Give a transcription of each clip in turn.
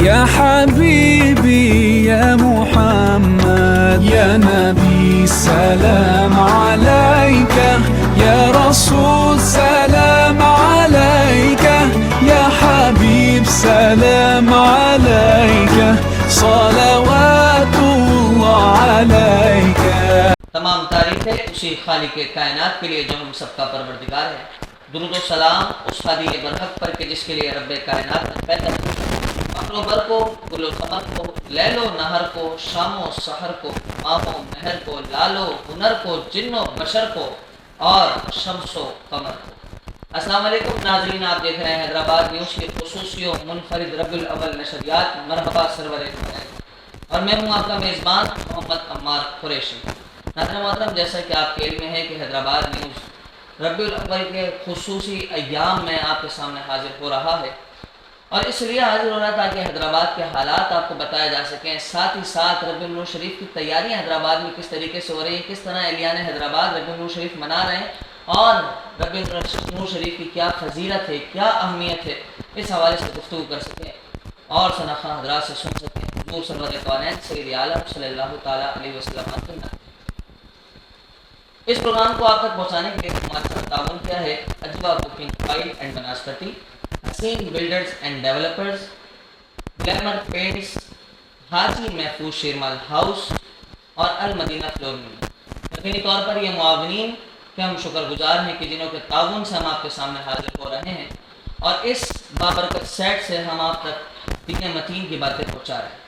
يا حبيبي يا محمد يا نبي سلام عليك يا رسول سلام عليك يا حبيب سلام عليك صلوات الله عليك. تمام تعریفیں اسی خالق کائنات کے لیے جو ہم سب کا پروردگار ہے. درود و سلام اس ہادی برحق پر کہ جس کے لیے رب کائنات نے پیدا کیا. فخر و بر کو، گل و ثمر کو، لیل و نہر کو، شام و سحر کو، ماہ و مہر کو، لال و ہنر کو، جن و بشر کو اور شمس و قمر کو. السلام علیکم ناظرین، آپ دیکھ رہے ہیں حیدرآباد نیوز کے خصوصی و منفرد ربیع الاول نشریات. مرحبا سرور کائنات، اور میں ہوں آپ کا میزبان محمد عمار قریشی. ناظرین محترم، جیسا کہ آپ کے علم میں ہے کہ حیدرآباد نیوز ربیع الاول کے خصوصی ایام میں آپ کے سامنے حاضر ہو رہا ہے، اور اس لیے حاضر ہو رہا تھا کہ حیدرآباد کے حالات آپ کو بتائے جا سکیں. ساتھ ہی ساتھ ربیع النور شریف کی تیاریاں حیدرآباد میں کس طریقے سے ہو رہی ہیں، کس طرح اہلیان حیدرآباد ربیع النور شریف منا رہے ہیں، اور ربیع النور شریف کی کیا فضیلت ہے، کیا اہمیت ہے، اس حوالے سے گفتگو کر سکیں اور شناخواہ حضرات سے سن سکیں حضور سرور کونین سید عالم صلی اللہ تعالیٰ علیہ وسلم. اس پروگرام کو آپ تک پہنچانے کے لیے ہمارے ساتھ تعاون کیا ہے Ajwa booking file and banaspati, Hussain builders and developers, glamour paints, Haji Mahfooz sheermal house اور المدینہ فلور مل. یقینی طور پر یہ معاونین کے ہم شکر گزار ہیں کہ جنہوں کے تعاون سے ہم آپ کے سامنے حاضر ہو رہے ہیں، اور اس بابرکت سیٹ سے ہم آپ تک دین متین کی باتیں پہنچا رہے ہیں.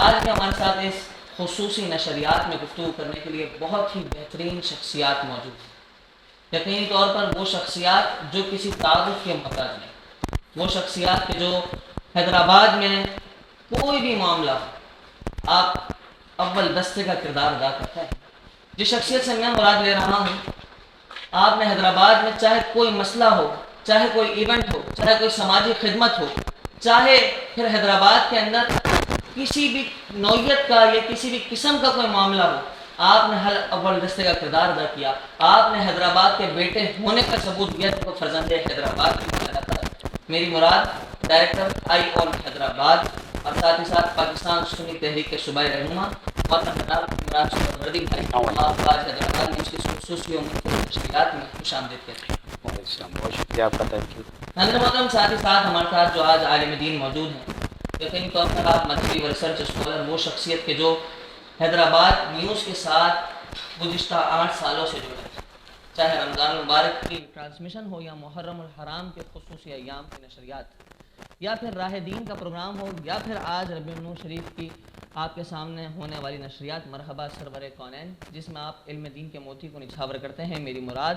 آج کے ہمارے ساتھ اس خصوصی نشریات میں گفتگو کرنے کے لیے بہت ہی بہترین شخصیات موجود ہیں. یقینی طور پر وہ شخصیات جو کسی تعارف کے محتاج نہیں، وہ شخصیات کے جو حیدرآباد میں کوئی بھی معاملہ آپ اول دستے کا کردار ادا کرتا ہے. جس شخصیت سے میں مراد لے رہا ہوں، آپ نے حیدرآباد میں چاہے کوئی مسئلہ ہو، چاہے کوئی ایونٹ ہو، چاہے کوئی سماجی خدمت ہو، چاہے پھر حیدرآباد کے اندر کسی بھی نوعیت کا یا کسی بھی قسم کا کوئی معاملہ ہو، آپ نے ہر اول دستے کا کردار ادا کیا. آپ نے حیدرآباد کے بیٹے ہونے کا ثبوت دیا کہ فرزند حیدرآباد کی بنایا تھا. میری مراد ڈائریکٹر آئی اون حیدرآباد اور ساتھ ہی ساتھ پاکستان سنی تحریک کے صوبائی رہنما اور عمران سہروردی بھائی، آپ آج حیدرآباد میں اس کی خصوصی و مختلف تشکیلات میں خوش آمدید کہتے ہیں. بہت شکریہ آپ کا، تھینک یو. حضرت محترم، ساتھ ہی ساتھ ہمارے ساتھ جو آج عالم دین موجود ہیں، یقینی طور پر آپ مذہبی و ریسرچ اسکالر، وہ شخصیت کے جو حیدرآباد نیوز کے ساتھ گزشتہ 8 سالوں سے جڑے ہیں، چاہے رمضان المبارک کی ٹرانسمیشن ہو یا محرم الحرام کے خصوصی ایام کی نشریات، یا پھر راہ دین کا پروگرام ہو، یا پھر آج ربیع النور شریف کی آپ کے سامنے ہونے والی نشریات مرحبا سرور کونین، جس میں آپ علم دین کے موتی کو نچھاور کرتے ہیں. میری مراد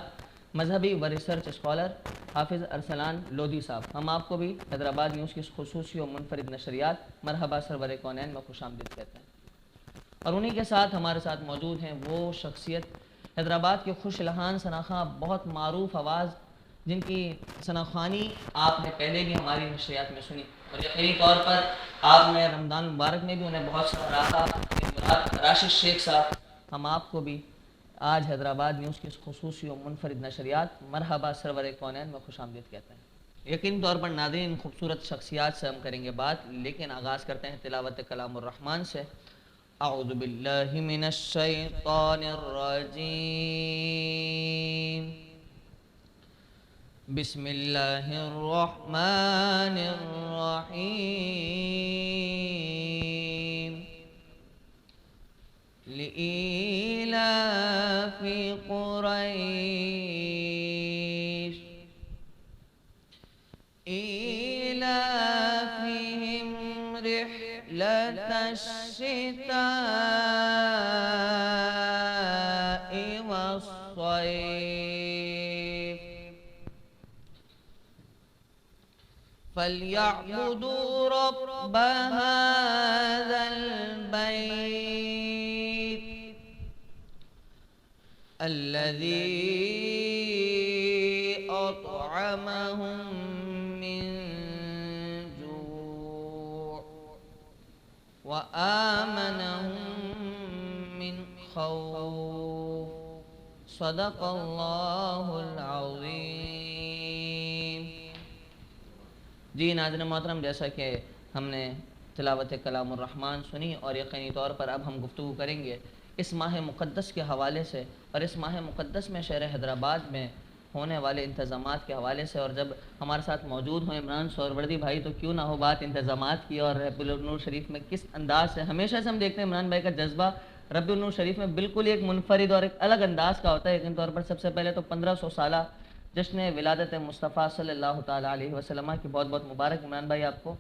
مذہبی و ریسرچ اسکالر حافظ ارسلان لودھی صاحب، ہم آپ کو بھی حیدرآباد نیوز کی خصوصی و منفرد نشریات مرحبا سرور کونین میں خوش آمدید کہتے ہیں. اور انہی کے ساتھ ہمارے ساتھ موجود ہیں وہ شخصیت حیدرآباد کے خوش لہان شناخواں بہت معروف آواز، جن کی شناخوانی آپ نے پہلے بھی ہماری نشریات میں سنی، اور یقینی طور پر آپ نے رمضان مبارک میں بھی انہیں بہت سراہا. راشد شیخ صاحب، ہم آپ کو بھی آج حیدرآباد نیوز کی خصوصی و منفرد نشریات مرحبا سرور کونین میں خوش آمدید کہتے ہیں. یقینی طور پر ناظرین، ان خوبصورت شخصیات سے ہم کریں گے بات، لیکن آغاز کرتے ہیں تلاوت کلام الرحمن سے. اعوذ باللہ من الشیطان الرجیم، بسم اللہ الرحمن الرحیم. لإيلاف قريش إيلافهم رحلة الشتاء والصيف فليعبدوا رب هذا البيت الذي أطعمهم من جوع وآمنهم من خوف. صدق اللہ العظیم. جی ناظرین محترم، جیسا کہ ہم نے تلاوت کلام الرحمن سنی، اور یقینی طور پر اب ہم گفتگو کریں گے اس ماہ مقدس کے حوالے سے، اور اس ماہ مقدس میں شہر حیدرآباد میں ہونے والے انتظامات کے حوالے سے۔ اور جب ہمارے ساتھ موجود ہوں عمران سہروردی بھائی تو کیوں نہ ہو بات انتظامات کی، اور رب النور شریف میں کس انداز سے ہمیشہ سے ہم دیکھتے ہیں عمران بھائی کا جذبہ رب النور شریف میں بالکل ایک منفرد اور ایک الگ انداز کا ہوتا ہے۔ یقین طور پر سب سے پہلے تو 1500 سالہ جشن ولادت مصطفیٰ صلی اللہ تعالیٰ علیہ وسلم کی بہت بہت مبارک عمران بھائی آپ کو،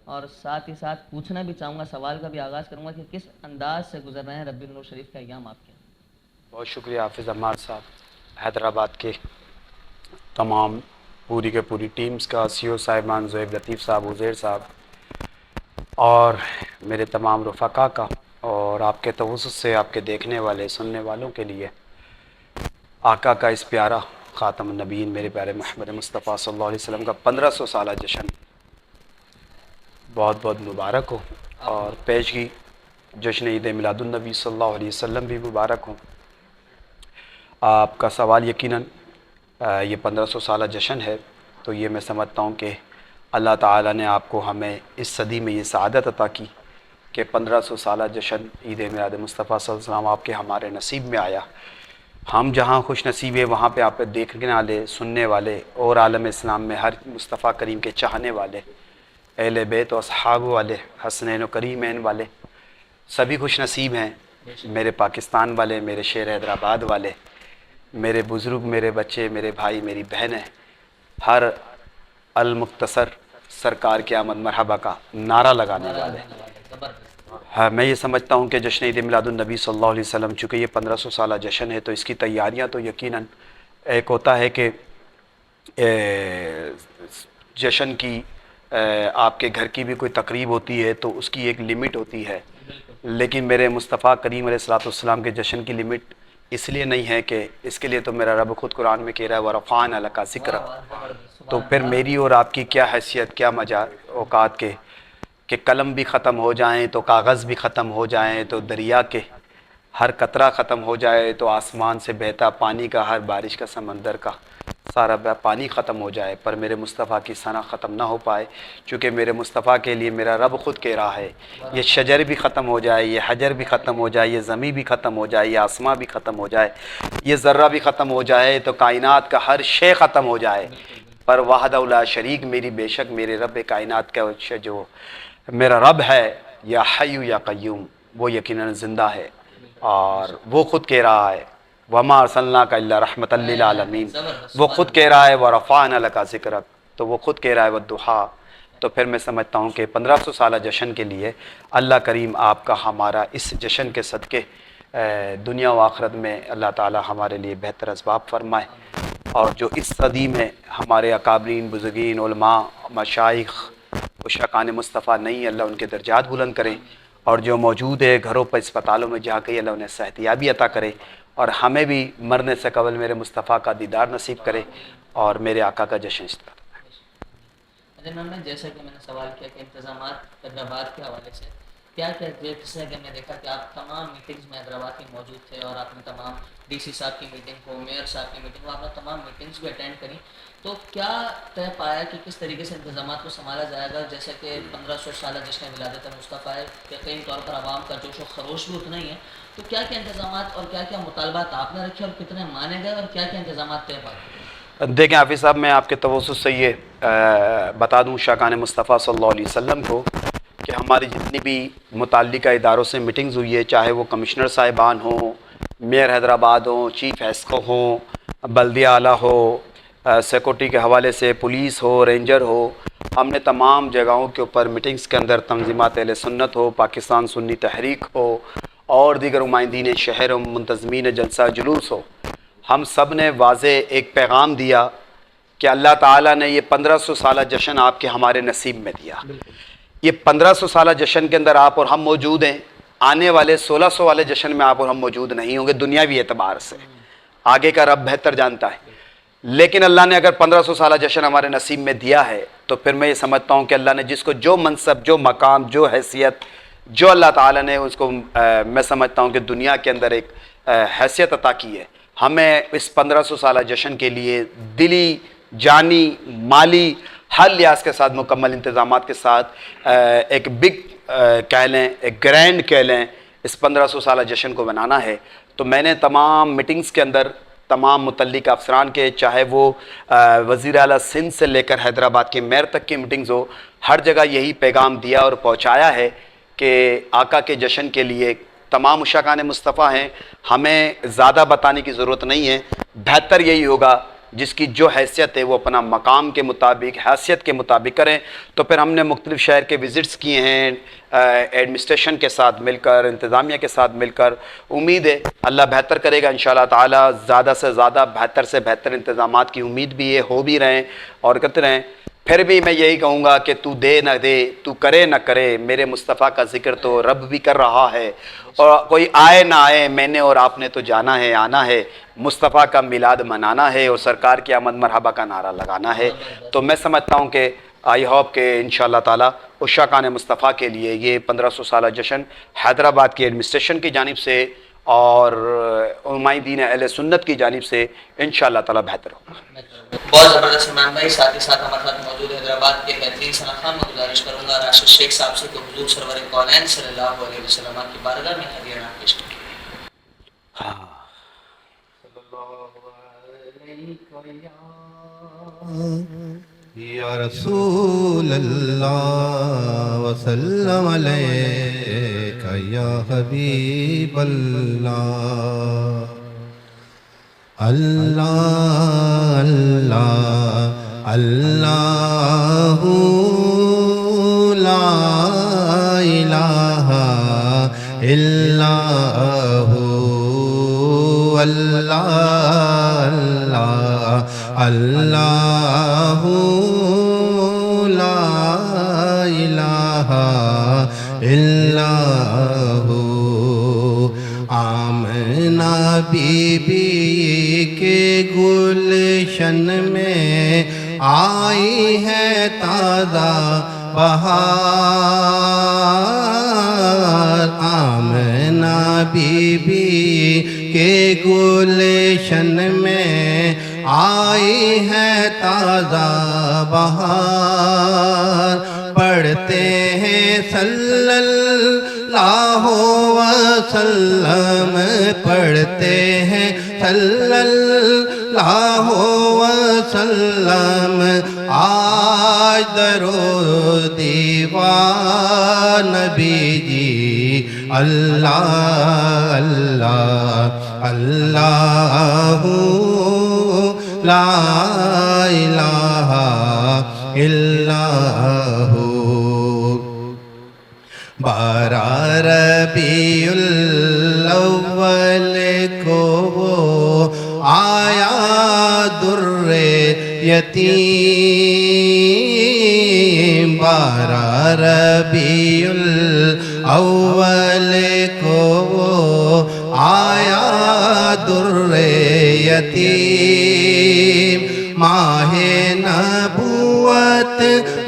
اور ساتھ ہی ساتھ پوچھنا بھی چاہوں گا، سوال کا بھی آغاز کروں گا کہ کس انداز سے گزر رہے ہیں رب النور شریف کا ایام آپ کے؟ بہت شکریہ حافظ عمار صاحب، حیدرآباد کے تمام پوری کے پوری ٹیمز کا، سی او صاحبان، زہیب لطیف صاحب، عزیر صاحب، اور میرے تمام رفقا کا، اور آپ کے توسط سے آپ کے دیکھنے والے سننے والوں کے لیے آقا کا اس پیارا خاتم النبیین میرے پیارے محمد مصطفیٰ صلی اللہ علیہ وسلم کا 1500 سالہ جشن بہت بہت مبارک ہو، اور پیشگی جشن عید میلاد النبی صلی اللہ علیہ وسلم بھی مبارک ہوں۔ آپ کا سوال یقیناً یہ 1500 سالہ جشن ہے، تو یہ میں سمجھتا ہوں کہ اللہ تعالیٰ نے آپ کو ہمیں اس صدی میں یہ سعادت عطا کی کہ 1500 سالہ جشن عید میلاد مصطفیٰ صلی اللہ علیہ وسلم آپ کے ہمارے نصیب میں آیا۔ ہم جہاں خوش نصیب ہیں وہاں پہ آپ پہ دیکھنے والے، سننے والے، اور عالم اسلام میں ہر مصطفیٰ کریم کے چاہنے والے، اہل بیت و اصحاب والے، حسنین و کریمین والے سبھی خوش نصیب ہیں۔ میرے پاکستان والے، میرے شہر حیدرآباد والے، میرے بزرگ، میرے بچے، میرے بھائی، میری بہنیں، ہر المختصر سرکار کی آمد مرحبا کا نعرہ لگانے والے۔ ہاں، میں یہ سمجھتا ہوں کہ جشن عید میلاد النبی صلی اللہ علیہ وسلم چونکہ یہ 1500 سالہ جشن ہے تو اس کی تیاریاں تو یقیناً ایک ہوتا ہے کہ جشن کی آپ کے گھر کی بھی کوئی تقریب ہوتی ہے تو اس کی ایک لمٹ ہوتی ہے، لیکن میرے مصطفیٰ کریم علیہ الصلوۃ والسلام کے جشن کی لمٹ اس لیے نہیں ہے کہ اس کے لیے تو میرا رب خود قرآن میں کہہ رہا ہے وَرَفَعْنَا لَكَ ذِكْرَكَ، تو پھر میری اور آپ کی کیا حیثیت، کیا اوقات کے کہ قلم بھی ختم ہو جائیں تو کاغذ بھی ختم ہو جائیں تو دریا کے ہر قطرہ ختم ہو جائے تو آسمان سے بہتا پانی کا، ہر بارش کا، سمندر کا سارا پانی ختم ہو جائے، پر میرے مصطفیٰ کی ثنا ختم نہ ہو پائے، چونکہ میرے مصطفیٰ کے لیے میرا رب خود کہہ رہا ہے یہ شجر بھی ختم ہو جائے، یہ حجر بھی ختم ہو جائے، یہ زمین بھی ختم ہو جائے، یہ آسمان بھی ختم ہو جائے، یہ ذرہ بھی ختم ہو جائے تو کائنات کا ہر شے ختم ہو جائے، پر وحدہ لا شریک میری بے شک میرے رب کائنات کا جو میرا رب ہے یا حی یا قیوم وہ یقیناً زندہ ہے، اور وہ خود کہہ رہا ہے وَمَا أَرْسَلْنَاكَ إِلَّا رَحْمَةً لِّلْعَالَمِينَ، وہ خود کہہ رہا ہے وَرَفَعْنَا لَكَ ذِكْرَكَ، تو وہ خود کہہ رہا ہے وَالضُّحَىٰ، تو پھر میں سمجھتا ہوں کہ 1500 سالہ جشن کے لیے اللہ کریم آپ کا ہمارا اس جشن کے صدقے دنیا و آخرت میں اللہ تعالی ہمارے لیے بہتر اسباب فرمائے، اور جو اس صدی میں ہمارے اکابرین، بزرگین، علماء، مشائخ، عشاقان مصطفیٰ نہیں، اللہ ان کے درجات بلند کرے، اور جو موجود ہے گھروں پر، اسپتالوں میں جا کے اللہ انہیں صحتیابی عطا کرے، اور ہمیں بھی مرنے سے قبل میرے مصطفیٰ کا دیدار نصیب کرے اور میرے آقا کا جشن اشتراک۔ جیسا کہ میں نے سوال کیا کہ انتظامات حیدرآباد کے حوالے سے کیا کیا، جیسے کہ میں دیکھا کہ آپ تمام میٹنگز میں حیدرآباد کے موجود تھے، اور آپ نے تمام ڈی سی صاحب کی میٹنگ کو، میئر صاحب کی میٹنگ کو، آپ نے تمام میٹنگز بھی اٹینڈ کری، تو کیا طے پایا کہ کس طریقے سے انتظامات کو سنبھالا جائے گا؟ جیسے کہ 1500 سالہ جشن ولادت مصطفیٰ ہے، یقینی طور پر عوام کا جوش و خروش بھی اتنا ہی ہے، تو کیا کیا انتظامات اور کیا کیا مطالبات آپ نے رکھے اور کتنے مانے گئے، اور کیا کیا انتظامات طے پائے؟ دیکھیں حافظ صاحب، میں آپ کے توسط سے یہ بتا دوں شاکان مصطفیٰ صلی اللہ علیہ وسلم کو کہ ہماری جتنی بھی متعلقہ اداروں سے میٹنگز ہوئی ہے، چاہے وہ کمشنر صاحبان ہوں، میئر حیدرآباد ہوں، چیف ایسکو ہوں، بلدیہ اعلیٰ ہو، سیکورٹی کے حوالے سے پولیس ہو، رینجر ہو، ہم نے تمام جگہوں کے اوپر میٹنگز کے اندر تنظیمات اہل سنت ہو، پاکستان سنی تحریک ہو، اور دیگر نمائندین شہر و منتظمین جلسہ جلوس ہو، ہم سب نے واضح ایک پیغام دیا کہ اللہ تعالیٰ نے یہ 1500 سالہ جشن آپ کے ہمارے نصیب میں دیا۔ یہ 1500 سالہ جشن کے اندر آپ اور ہم موجود ہیں، آنے والے 1600 والے جشن میں آپ اور ہم موجود نہیں ہوں گے دنیاوی اعتبار سے، آگے کا رب بہتر جانتا ہے، لیکن اللہ نے اگر 1500 سالہ جشن ہمارے نصیب میں دیا ہے تو پھر میں یہ سمجھتا ہوں کہ اللہ نے جس کو جو منصب، جو مقام، جو حیثیت، جو اللہ تعالیٰ نے اس کو میں سمجھتا ہوں کہ دنیا کے اندر ایک حیثیت عطا کی ہے، ہمیں اس 1500 سالہ جشن کے لیے دلی، جانی، مالی، ہر لحاظ کے ساتھ مکمل انتظامات کے ساتھ ایک بگ کہہ لیں ایک گرینڈ کہہ لیں اس 1500 سالہ جشن کو منانا ہے، تو میں نے تمام میٹنگز کے اندر تمام متعلقہ افسران کے، چاہے وہ وزیر اعلیٰ سندھ سے لے کر حیدرآباد کے میئر تک کی میٹنگز ہو، ہر جگہ یہی پیغام دیا اور پہنچایا ہے کہ آقا کے جشن کے لیے تمام عشاقان مصطفیٰ ہیں، ہمیں زیادہ بتانے کی ضرورت نہیں ہے، بہتر یہی ہوگا جس کی جو حیثیت ہے وہ اپنا مقام کے مطابق، حیثیت کے مطابق کریں۔ تو پھر ہم نے مختلف شہر کے وزٹس کیے ہیں ایڈمنسٹریشن کے ساتھ مل کر، انتظامیہ کے ساتھ مل کر، امید ہے اللہ بہتر کرے گا انشاءاللہ تعالی، زیادہ سے زیادہ بہتر سے بہتر انتظامات کی امید بھی ہے، ہو بھی رہیں اور کرتے رہیں۔ پھر بھی میں یہی کہوں گا کہ تو دے نہ دے، تو کرے نہ کرے، میرے مصطفیٰ کا ذکر تو رب بھی کر رہا ہے، اور کوئی آئے نہ آئے، میں نے اور آپ نے تو جانا ہے، آنا ہے، مصطفیٰ کا میلاد منانا ہے اور سرکار کی آمد مرحبا کا نعرہ لگانا ہے۔ تو میں سمجھتا ہوں کہ آئی ہوپ کہ انشاءاللہ تعالی عشاقان مصطفیٰ کے لیے یہ 1500 سالہ جشن حیدرآباد کی ایڈمنسٹریشن کی جانب سے اور علماء دین اہل سنت کی جانب سے انشاءاللہ تعالی بہتر ہوگا۔ بہت زبردست عمران بھائی، ساتھ ہی ساتھ ہمارے ساتھ موجود حیدرآباد کے بہترین صنعت میں گزارش کروں گا راشد شیخ صاحب سے کہ حضور سرور کونین صلی اللہ علیہ وسلم کی بارگاہ میں ہدیہ نعت پیش کریں۔ یا رسول اللہ وسلم علیک یا حبیب اللہ، اللہ اللہ اللہ لا الہ الا ہو، اللہ اللہ اللہ لا الہ الا ہو۔ آمنہ بی بی کے گلشن میں آئی ہے تازہ بہار، آمنہ بی بی کے گلشن میں آئی ہے تازہ بہار، پڑھتے ہیں صلی اللہ وسلم، پڑھتے ہیں صلی اللہ وسلم، آج درود دیوان نبی جی، اللہ اللہ اللہ لا الہ الا ہو۔ 12 ربیع الاول کو وہ آیا در یتیم، 12 ربیع الاول کو وہ آیا در یتیم، ماہ نبوت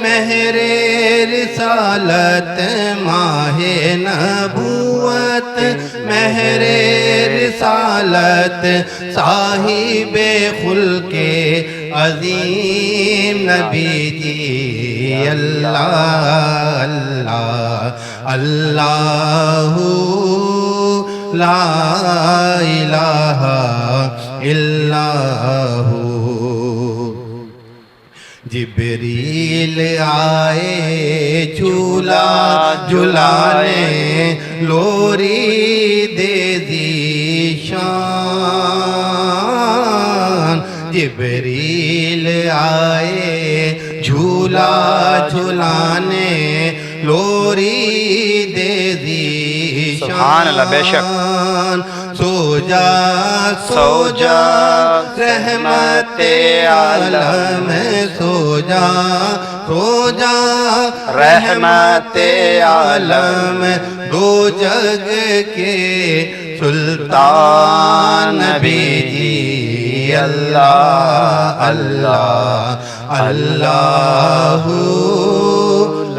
مہر رسالت، ماہ نبوت مہر رسالت، صاحب خلق عظیم نبی جی، اللہ اللہ اللہ لا الہ الا ہو۔ جبریل آئے جھولا جھلانے، لوری دے دی شان، جبریل آئے جھولا جھلانے، لوری دے دی شان، سبحان اللہ، بے شک۔ سو جا سو جا رحمت عالم، سو جا سو جا رحمت عالم، دو جگ کے سلطان نبی جی، اللہ اللہ اللہ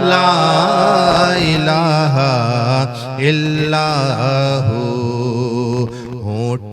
لا الہ الا ہو۔ ہونٹ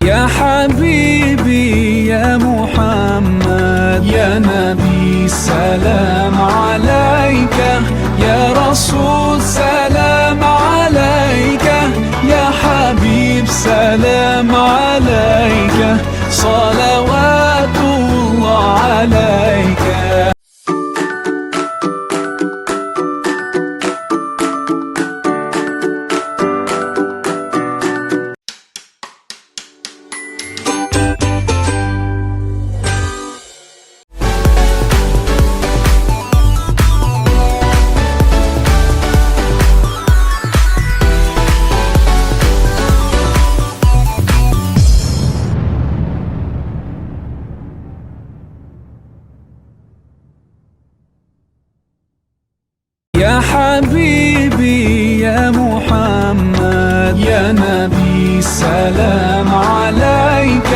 يا حبيبي يا محمد يا نبي سلام عليك، يا رسول سلام عليك، يا حبيب سلام عليك، صلوات الله عليك. يا حبيبي يا محمد يا نبي سلام عليك،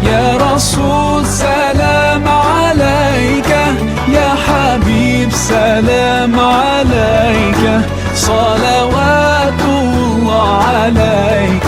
يا رسول سلام عليك، يا حبيب سلام عليك، صلوات الله عليك.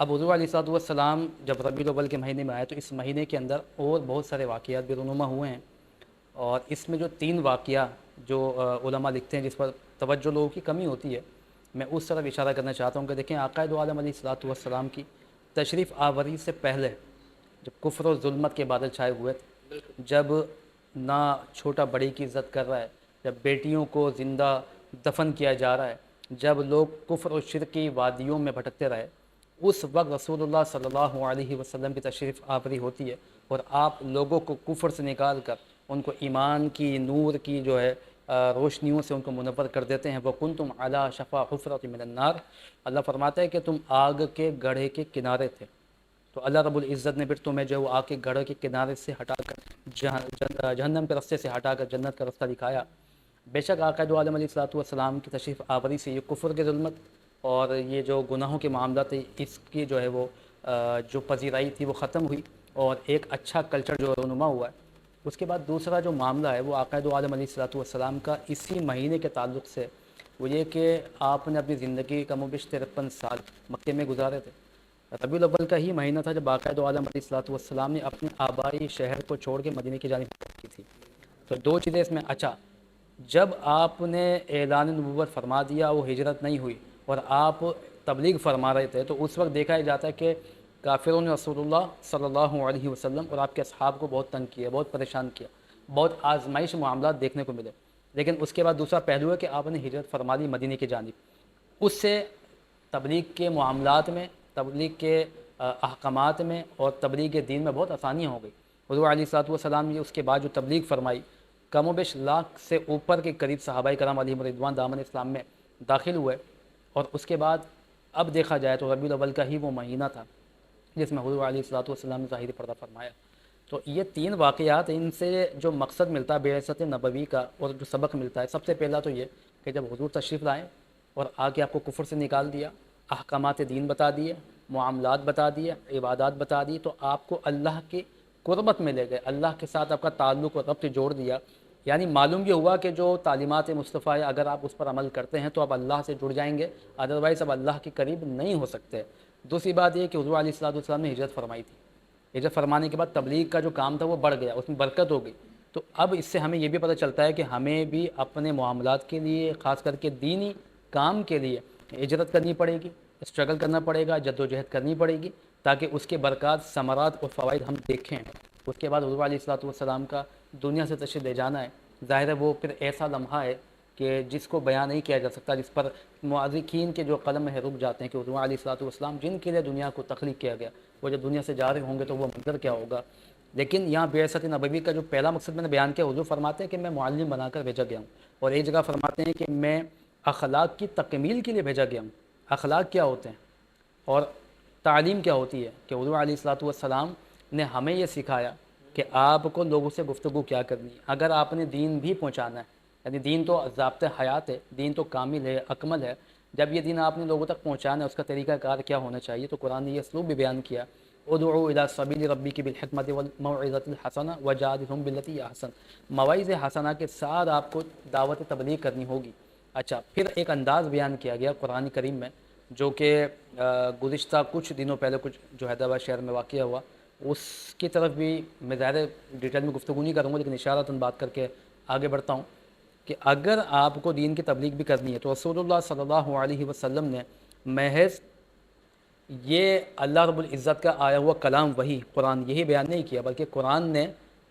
اب حضور علیہ السلام جب ربیع الاول کے مہینے میں آئے تو اس مہینے کے اندر اور بہت سارے واقعات بھی رونما ہوئے ہیں، اور اس میں جو 3 واقعہ جو علماء لکھتے ہیں جس پر توجہ لوگوں کی کمی ہوتی ہے، میں اس طرف اشارہ کرنا چاہتا ہوں کہ دیکھیں آقا دو عالم علیہ السلام کی تشریف آوری سے پہلے جب کفر و ظلمت کے بادل چھائے ہوئے تھے، جب نہ چھوٹا بڑی کی عزت کر رہا ہے، جب بیٹیوں کو زندہ دفن کیا جا رہا ہے، جب لوگ کفر و شرک کی وادیوں میں بھٹکتے رہے، اس وقت رسول اللہ صلی اللہ علیہ وسلم کی تشریف آوری ہوتی ہے اور آپ لوگوں کو کفر سے نکال کر ان کو ایمان کی نور کی جو ہے روشنیوں سے ان کو منور کر دیتے ہیں۔ وَكُنْتُمْ عَلَىٰ شَفَا حُفْرَةٍ مِّنَ النَّارِ، اللہ فرماتا ہے کہ تم آگ کے گڑھے کے کنارے تھے، تو اللہ رب العزت نے پھر تمہیں جو ہے وہ آگ کے گڑھے کے کنارے سے ہٹا کر جہنم کے رستے سے ہٹا کر جنت کا رستہ دکھایا۔ بے شک آقا دو عالم علیہ السلام کی تشریف آوری سے یہ کفر کے ظلمت اور یہ جو گناہوں کے معاملات تھے اس کی جو ہے وہ جو پذیرائی تھی وہ ختم ہوئی اور ایک اچھا کلچر جو رونما ہوا ہے۔ اس کے بعد دوسرا جو معاملہ ہے وہ آقا دو عالم علیہ السلام کا اسی مہینے کے تعلق سے وہ یہ کہ آپ نے اپنی زندگی کم و بیش 53 سال مکے میں گزارے تھے۔ ربیع الاول کا ہی مہینہ تھا جب آقا دو عالم علیہ السلام نے اپنے آبائی شہر کو چھوڑ کے مدینے کی جانب حرکت کی تھی۔ تو 2 چیزیں اس میں اچھا، جب آپ نے اعلان نبوت فرما دیا وہ ہجرت نہیں ہوئی اور آپ تبلیغ فرما رہے تھے، تو اس وقت دیکھا ہی جاتا ہے کہ کافروں نے رسول اللہ صلی اللہ علیہ وسلم اور آپ کے اصحاب کو بہت تنگ کیا، بہت پریشان کیا، بہت آزمائش معاملات دیکھنے کو ملے۔ لیکن اس کے بعد دوسرا پہلو ہے کہ آپ نے ہجرت فرما دی مدینے کی جانب، اس سے تبلیغ کے معاملات میں، تبلیغ کے احکامات میں اور تبلیغ دین میں بہت آسانیاں ہو گئی۔ حضور علیہ السلام نے اس کے بعد جو تبلیغ فرمائی، کم و بیش 1 لاکھ سے اوپر کے قریب صحابہ کرام علیہم رضوان دامن اسلام میں داخل ہوئے، اور اس کے بعد اب دیکھا جائے تو ربیع الاول کا ہی وہ مہینہ تھا جس میں حضور علیہ السلام نے ظاہری پردہ فرمایا۔ تو یہ 3 واقعات، ان سے جو مقصد ملتا ہے بعثت نبوی کا اور جو سبق ملتا ہے، سب سے پہلا تو یہ کہ جب حضور تشریف لائیں اور آگے آپ کو کفر سے نکال دیا، احکامات دین بتا دیے، معاملات بتا دیے، عبادات بتا دی، تو آپ کو اللہ کی قربت میں لے گئے، اللہ کے ساتھ آپ کا تعلق و ربط جوڑ دیا۔ یعنی معلوم یہ ہوا کہ جو تعلیمات مصطفیٰ ہے اگر آپ اس پر عمل کرتے ہیں تو آپ اللہ سے جڑ جائیں گے، ادروائز اب اللہ کے قریب نہیں ہو سکتے۔ دوسری بات یہ کہ حضور علیہ السلام نے ہجرت فرمائی تھی، ہجرت فرمانے کے بعد تبلیغ کا جو کام تھا وہ بڑھ گیا، اس میں برکت ہو گئی۔ تو اب اس سے ہمیں یہ بھی پتہ چلتا ہے کہ ہمیں بھی اپنے معاملات کے لیے، خاص کر کے دینی کام کے لیے ہجرت کرنی پڑے گی، اسٹرگل کرنا پڑے گا، جد و جہد کرنی پڑے گی، تاکہ اس کے برکات، ثمرات اور فوائد ہم دیکھیں۔ اس کے بعد حضور علیہ السلام کا دنیا سے تشریف لے جانا ہے، ظاہر ہے وہ پھر ایسا لمحہ ہے کہ جس کو بیان نہیں کیا جا سکتا، جس پر مؤرخین کے جو قلم ہے رک جاتے ہیں کہ حضور علیہ السلام جن کے لیے دنیا کو تخلیق کیا گیا، وہ جب دنیا سے جا رہے ہوں گے تو وہ منظر کیا ہوگا۔ لیکن یہاں بعثت نبوی کا جو پہلا مقصد میں نے بیان کیا، حضور فرماتے ہیں کہ میں معلم بنا کر بھیجا گیا ہوں، اور ایک جگہ فرماتے ہیں کہ میں اخلاق کی تکمیل کے لیے بھیجا گیا ہوں۔ اخلاق کیا ہوتے ہیں اور تعلیم کیا ہوتی ہے کہ حضور علیہ السلام نے ہمیں یہ سکھایا کہ آپ کو لوگوں سے گفتگو کیا کرنی ہے۔ اگر آپ نے دین بھی پہنچانا ہے، یعنی دین تو ضابطۂ حیات ہے، دین تو کامل ہے، اکمل ہے، جب یہ دین آپ نے لوگوں تک پہنچانا ہے اس کا طریقہ کار کیا ہونا چاہیے، تو قرآن نے یہ اسلوب بھی بیان کیا، ادعو الی سبیل ربک بالحکمت والموعظۃ الحسنہ وجادلہم باللتی ہی احسن، مواعظ حسنہ کے ساتھ آپ کو دعوت تبلیغ کرنی ہوگی۔ اچھا، پھر ایک انداز بیان کیا گیا قرآن کریم میں جو کہ گزشتہ کچھ دنوں پہلے کچھ جو حیدرآباد شہر میں واقعہ ہوا، اس کی طرف بھی میں زیادہ ڈیٹیل میں گفتگو نہیں کروں گا، لیکن اشارتاً بات کر کے آگے بڑھتا ہوں کہ اگر آپ کو دین کی تبلیغ بھی کرنی ہے تو رسول اللہ صلی اللہ علیہ وسلم نے محض یہ اللہ رب العزت کا آیا ہوا کلام وہی قرآن یہی بیان نہیں کیا، بلکہ قرآن نے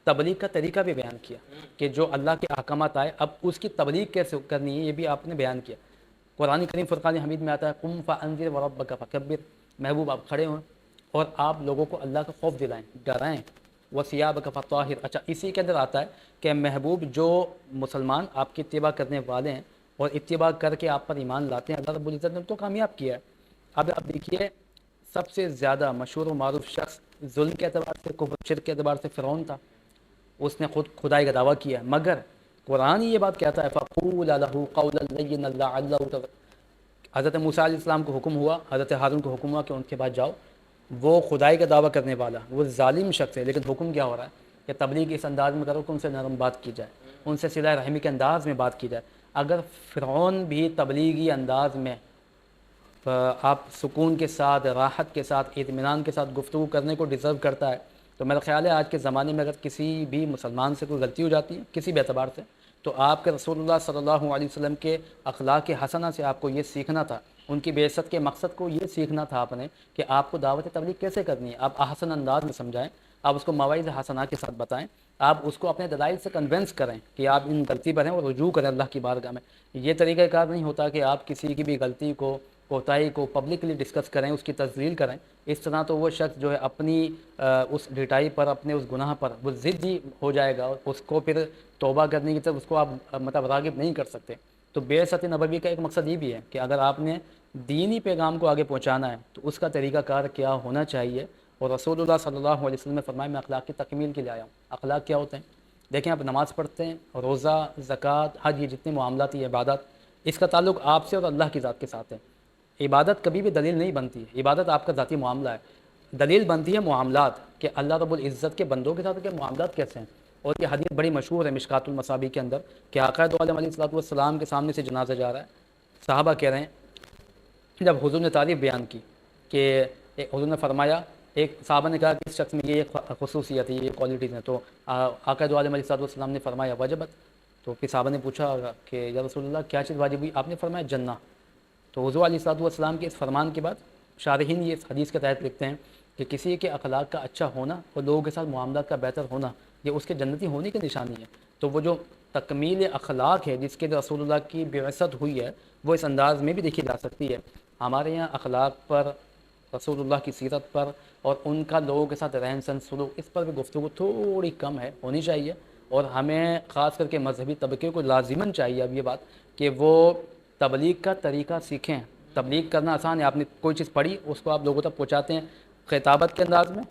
تبلیغ کا طریقہ بھی بیان کیا کہ جو اللہ کے احکامات آئے اب اس کی تبلیغ کیسے کرنی ہے، یہ بھی آپ نے بیان کیا۔ قرآن کریم فرقان حمید میں آتا ہے قم فانذر وربک فکبر، محبوب آپ کھڑے ہوں اور آپ لوگوں کو اللہ کا خوف دلائیں، ڈرائیں، وثیابک فطاہر۔ اچھا، اسی کے اندر آتا ہے کہ محبوب جو مسلمان آپ کی اتباع کرنے والے ہیں اور اتباع کر کے آپ پر ایمان لاتے ہیں، اللہ رب العزت نے تو کامیاب کیا ہے۔ اب دیکھیے سب سے زیادہ مشہور و معروف شخص ظلم کے اعتبار سے، کفر شرک کے اعتبار سے فرعون تھا، اس نے خود خدائی کا دعویٰ کیا، مگر قرآن یہ بات کہتا ہے فَقُولَ لَهُ قَوْلًا لَيِّنًا لَعَلَّهُ۔ حضرت موسیٰ علیہ السلام کو حکم ہوا، حضرت ہارون کو حکم ہوا کہ ان کے بعد جاؤ، وہ خدائی کا دعویٰ کرنے والا، وہ ظالم شخص ہے، لیکن حکم کیا ہو رہا ہے کہ تبلیغ اس انداز میں کرو کہ ان سے نرم بات کی جائے، ان سے صلہ رحمی کے انداز میں بات کی جائے۔ اگر فرعون بھی تبلیغی انداز میں آپ سکون کے ساتھ، راحت کے ساتھ، اطمینان کے ساتھ گفتگو کرنے کو ڈیزرو کرتا ہے. تو میرا خیال ہے آج کے زمانے میں اگر کسی بھی مسلمان سے کوئی غلطی ہو جاتی ہے کسی بھی اعتبار سے، تو آپ کے رسول اللہ صلی اللہ علیہ وسلم کے اخلاق حسنہ سے آپ کو یہ سیکھنا تھا، ان کی بعثت کے مقصد کو یہ سیکھنا تھا آپ نے کہ آپ کو دعوت تبلیغ کیسے کرنی ہے. آپ احسن انداز میں سمجھائیں، آپ اس کو مواعظ حسنہ کے ساتھ بتائیں، آپ اس کو اپنے دلائل سے کنونس کریں کہ آپ ان غلطی پر ہیں اور رجوع کریں اللہ کی بارگاہ میں. یہ طریقہ کار نہیں ہوتا کہ آپ کسی کی بھی غلطی کو، کوتاہی کو پبلکلی ڈسکس کریں، اس کی تذلیل کریں. اس طرح تو وہ شخص جو ہے اپنی اس ڈٹائی پر، اپنے اس گناہ پر وہ ضدی ہو جائے گا، اس کو پھر توبہ کرنے کی طرف اس کو آپ مطلب راغب نہیں کر سکتے. تو بعثت نبوی کا ایک مقصد یہ بھی ہے کہ اگر آپ نے دینی پیغام کو آگے پہنچانا ہے تو اس کا طریقہ کار کیا ہونا چاہیے. اور رسول اللہ صلی اللہ علیہ وسلم نے فرمایا میں اخلاق کی تکمیل کے لیے آیا ہوں. اخلاق کیا ہوتے ہیں؟ دیکھیں، آپ نماز پڑھتے ہیں، روزہ، زکوٰۃ، حج، یہ جتنے معاملاتی عبادات، اس کا تعلق آپ سے اور اللہ کی ذات کے ساتھ ہے. عبادت کبھی بھی دلیل نہیں بنتی ہے، عبادت آپ کا ذاتی معاملہ ہے. دلیل بنتی ہے معاملات، کہ اللہ رب العزت کے بندوں کے ساتھ کے معاملات کیسے ہیں. اور یہ حدیث بڑی مشہور ہے مشکات المصابیح کے اندر کہ آقا دو عالم علیہ الصلوۃ والسلام کے سامنے سے جنازہ جا رہا ہے. صحابہ کہہ رہے ہیں، جب حضور نے تعریف بیان کی کہ حضور نے فرمایا، ایک صحابہ نے کہا کہ اس شخص میں یہ خصوصیت ہے، یہ کوالٹیز ہیں. تو آقا دو عالم علیہ الصلوۃ والسلام نے فرمایا وجبت. تو پھر صحابہ نے پوچھا کہ یا رسول اللہ کیا چیز واجب ہوئی؟ آپ نے فرمایا جنہ. تو حضور علیہ الصلوۃ والسلام کے اس فرمان کے بعد شارحین یہ اس حدیث کے تحت لکھتے ہیں کہ کسی کے اخلاق کا اچھا ہونا اور لوگوں کے ساتھ معاملات کا بہتر ہونا یہ اس کے جنتی ہونے کی نشانی ہے. تو وہ جو تکمیل اخلاق ہے جس کے رسول اللہ کی بعثت ہوئی ہے وہ اس انداز میں بھی دیکھی جا سکتی ہے. ہمارے یہاں اخلاق پر، رسول اللہ کی سیرت پر اور ان کا لوگوں کے ساتھ رہن سہن سلوک، اس پر بھی گفتگو تھوڑی کم ہے، ہونی چاہیے. اور ہمیں خاص کر کے مذہبی طبقے کو لازماً چاہیے اب یہ بات کہ وہ تبلیغ کا طریقہ سیکھیں. تبلیغ کرنا آسان ہے، آپ نے کوئی چیز پڑھی اس کو آپ لوگوں تک پہنچاتے ہیں خطابت کے انداز میں،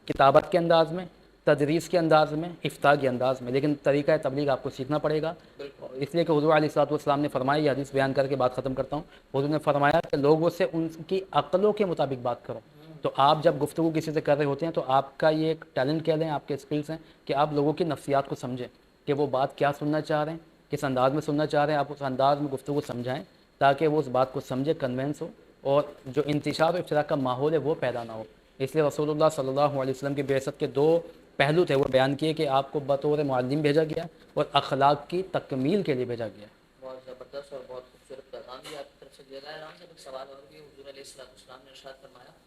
کتابت کے انداز میں، تدریس کے انداز میں، افتاء کے انداز میں، لیکن طریقہ تبلیغ آپ کو سیکھنا پڑے گا. اس لیے کہ حضور علیہ الصلوۃ والسلام نے فرمایا، یہ حدیث بیان کر کے بات ختم کرتا ہوں، حضور نے فرمایا کہ لوگوں سے ان کی عقلوں کے مطابق بات کرو. تو آپ جب گفتگو کسی سے کر رہے ہوتے ہیں تو آپ کا یہ ایک ٹیلنٹ کہہ لیں، آپ کے اسکلس ہیں کہ آپ لوگوں کی نفسیات کو سمجھیں کہ وہ بات کیا سننا چاہ رہے ہیں، کس انداز میں سننا چاہ رہے ہیں. آپ اس انداز میں گفتگو سمجھائیں تاکہ وہ اس بات کو سمجھے، کنونس ہو، اور جو انتشار و افشراء کا ماحول ہے وہ پیدا نہ ہو. اس لیے رسول اللہ صلی اللہ علیہ وسلم کی بعثت کے دو پہلو تھے، وہ بیان کیے کہ آپ کو بطور معلم بھیجا گیا اور اخلاق کی تکمیل کے لیے بھیجا گیا. بہت زبردست اور بہت خوبصورت پیغام بھی آپ کی طرف سے دیا گیا ہے. سے ایک سوال اور بھی ہے. حضور علیہ السلام نے ارشاد فرمایا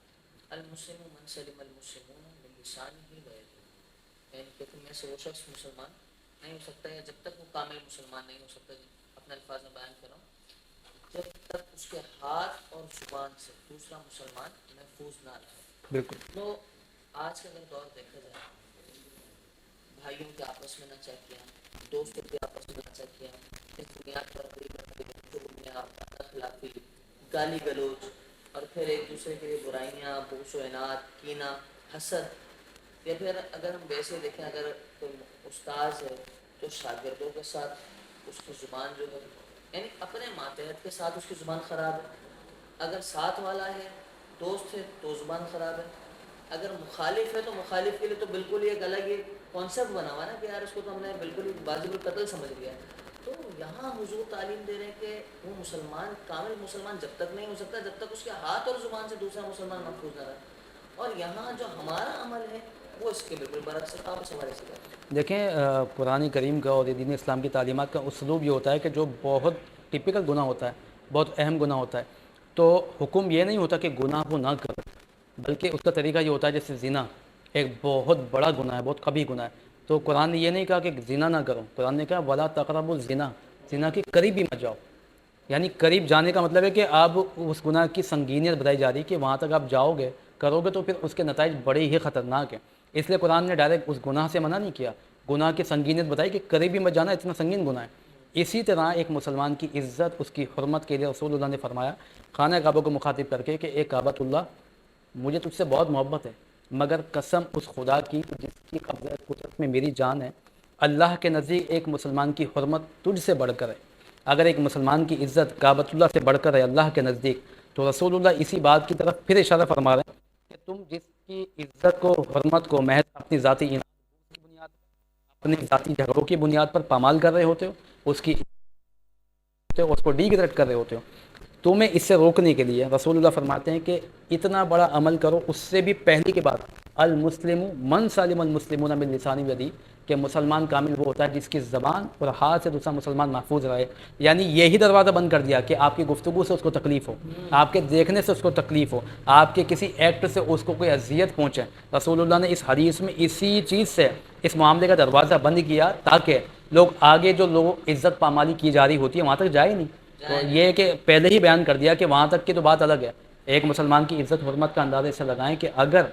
المسلم من سلم المسلمون من لسانه و یده، یعنی کہ تم میں سے وہ شخص مسلمان نہیں ہو سکتا ہے جب تک وہ کامل مسلمان نہیں ہو سکتا. اپنے الفاظ میں بیان کر رہا ہوں، جب تک اس کے ہاتھ اور زبان سے دوسرا مسلمان محفوظ نہ رہے. بالکل. تو آج کا اگر دور دیکھا جائے، بھائیوں کے آپس میں نہ چیکیاں، دوستوں کے آپس میں نہ چیکیاں، اس بنیاد پر اخلاقی گالی گلوچ اور پھر ایک دوسرے کے لیے برائیاں، بغض و عناد، کینہ، حسد. یا پھر اگر ہم ویسے دیکھیں، اگر کوئی استاذ ہے تو شاگردوں کے ساتھ اس کی زبان جو ہے، یعنی اپنے ماتحت کے ساتھ اس کی زبان خراب ہے. اگر ساتھ والا ہے، دوست ہے، تو زبان خراب ہے. اگر مخالف ہے تو مخالف کے لیے تو بالکل ایک الگ ہی کانسیپٹ بنا ہوا ہے نا کہ یار اس کو تو ہم نے بالکل ہی واجب القتل سمجھ لیا. تو یہاں حضور تعلیم دے رہے ہیں کہ وہ مسلمان کامل مسلمان جب تک نہیں ہو سکتا جب تک اس کے ہاتھ اور زبان سے دوسرا مسلمان محفوظ نہ رہے. اور یہاں جو ہمارا عمل ہے وہ اس کے بالکل برعکس ہے. آپ اس حوالے سے کریں. دیکھیں، قرآن کریم کا اور دین اسلام کی تعلیمات کا اسلوب یہ ہوتا ہے کہ جو بہت ٹپیکل گناہ ہوتا ہے، بہت اہم گناہ ہوتا ہے، تو حکم یہ نہیں ہوتا کہ گناہ کو نہ کرو، بلکہ اس کا طریقہ یہ ہوتا ہے جیسے زنا ایک بہت بڑا گناہ ہے، بہت قبیح گناہ ہے. تو قرآن نے یہ نہیں کہا کہ زنا نہ کرو، قرآن نے کہا ولا تقربوا الزنا، زنا کے قریب ہی مت جاؤ. یعنی قریب جانے کا مطلب ہے کہ آپ اس گناہ کی سنگینیت بتائی جا رہی ہے کہ وہاں تک آپ جاؤ گے، کرو گے تو پھر اس کے نتائج بڑے ہی خطرناک ہیں. اس لیے قرآن نے ڈائریکٹ اس گناہ سے منع نہیں کیا، گناہ کی سنگینیت بتائی کہ قریب ہی مت جانا، اتنا سنگین گناہ ہے. اسی طرح ایک مسلمان کی عزت، اس کی حرمت کے لیے رسول اللہ نے فرمایا خانہ کعبہ کو مخاطب کر کے کہ اے کعبۃ اللہ، مجھے تجھ سے بہت محبت ہے، مگر قسم اس خدا کی جس کی قبضہ قدرت میں میری جان ہے، اللہ کے نزدیک ایک مسلمان کی حرمت تجھ سے بڑھ کر ہے. اگر ایک مسلمان کی عزت کعبۃ اللہ سے بڑھ کر ہے اللہ کے نزدیک، تو رسول اللہ اسی بات کی طرف پھر اشارہ فرما رہے ہیں کہ تم جس کی عزت کو، حرمت کو محض اپنی ذاتی کی بنیاد پر، اپنی ذاتی جھگڑوں کی بنیاد پر پامال کر رہے ہوتے ہو، اس کو ڈیگریڈ کر رہے ہوتے ہو. تمہیں اس سے روکنے کے لیے رسول اللہ فرماتے ہیں کہ اتنا بڑا عمل کرو، اس سے بھی پہلے کے بعد المسلم من سالم المسلمون من لسانہ و یدہ، کہ مسلمان کامل وہ ہوتا ہے جس کی زبان اور ہاتھ سے دوسرا مسلمان محفوظ رہے. یعنی یہی دروازہ بند کر دیا کہ آپ کی گفتگو سے اس کو تکلیف ہو، آپ کے دیکھنے سے اس کو تکلیف ہو، آپ کے کسی ایکٹ سے اس کو کوئی اذیت پہنچے. رسول اللہ نے اس حدیث میں اسی چیز سے اس معاملے کا دروازہ بند کیا تاکہ لوگ آگے جو لوگ عزت پامالی کی جا رہی ہوتی ہے وہاں تک جائے نہیں. تو یہ کہ پہلے ہی بیان کر دیا کہ وہاں تک کی تو بات الگ ہے. ایک مسلمان کی عزت حرمت کا اندازہ اس سے لگائیں کہ اگر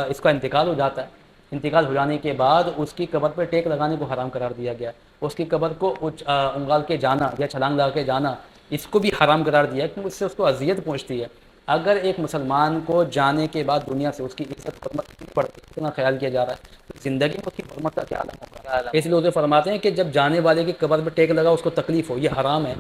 اس کا انتقال ہو جاتا ہے، انتقال ہو جانے کے بعد اس کی قبر پہ ٹیک لگانے کو حرام قرار دیا گیا، اس کی قبر کو انگال کے جانا یا چھلانگ لگا کے جانا اس کو بھی حرام قرار دیا کیونکہ اس سے اس کو اذیت پہنچتی ہے. اگر ایک مسلمان کو جانے کے بعد دنیا سے اس کی عزت حرمت پر اتنا خیال کیا جا رہا ہے تو زندگی میں اس کی حرمت کا کیا عالم ہوگا. اس لیے وہ فرماتے ہیں کہ جب جانے والے کی قبر پہ ٹیک لگا اس کو تکلیف ہو، یہ حرام ہے.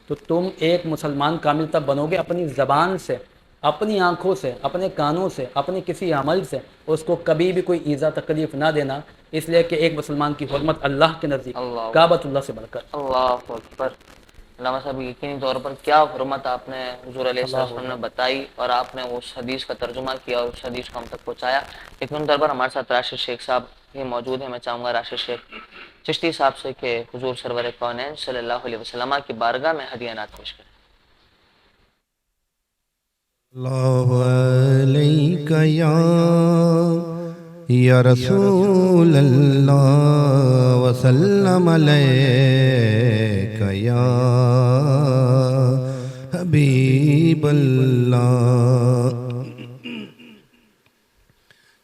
تو تم ایک مسلمان کامل تب بنو گے اپنی زبان سے، اپنی آنکھوں سے، اپنے کانوں سے، اپنے کسی عمل سے اس کو کبھی بھی کوئی ایذا تکلیف نہ دینا. اس لیے کہ ایک مسلمان کی حرمت اللہ کے نزدیک کعبۃ اللہ سے بڑھ کر. اللہ اکبر. علامہ صاحب یقینی طور پر کیا حرمت آپ نے حضور علیہ السلام نے بتائی اور آپ نے اس حدیث کا ترجمہ کیا اور اس حدیث کو ہم تک پہنچایا. یقینی طور پر ہمارے ساتھ راشد شیخ صاحب بھی موجود ہیں. میں چاہوں گا راشد شیخ چشتی صاحب سے کہ حضور سرور کونین صلی اللہ علیہ وسلم کی بارگاہ میں ہدیہ نعت پیش کریں. اللہ علیک یا رسول اللہ وسلم علیک یا حبیب اللہ.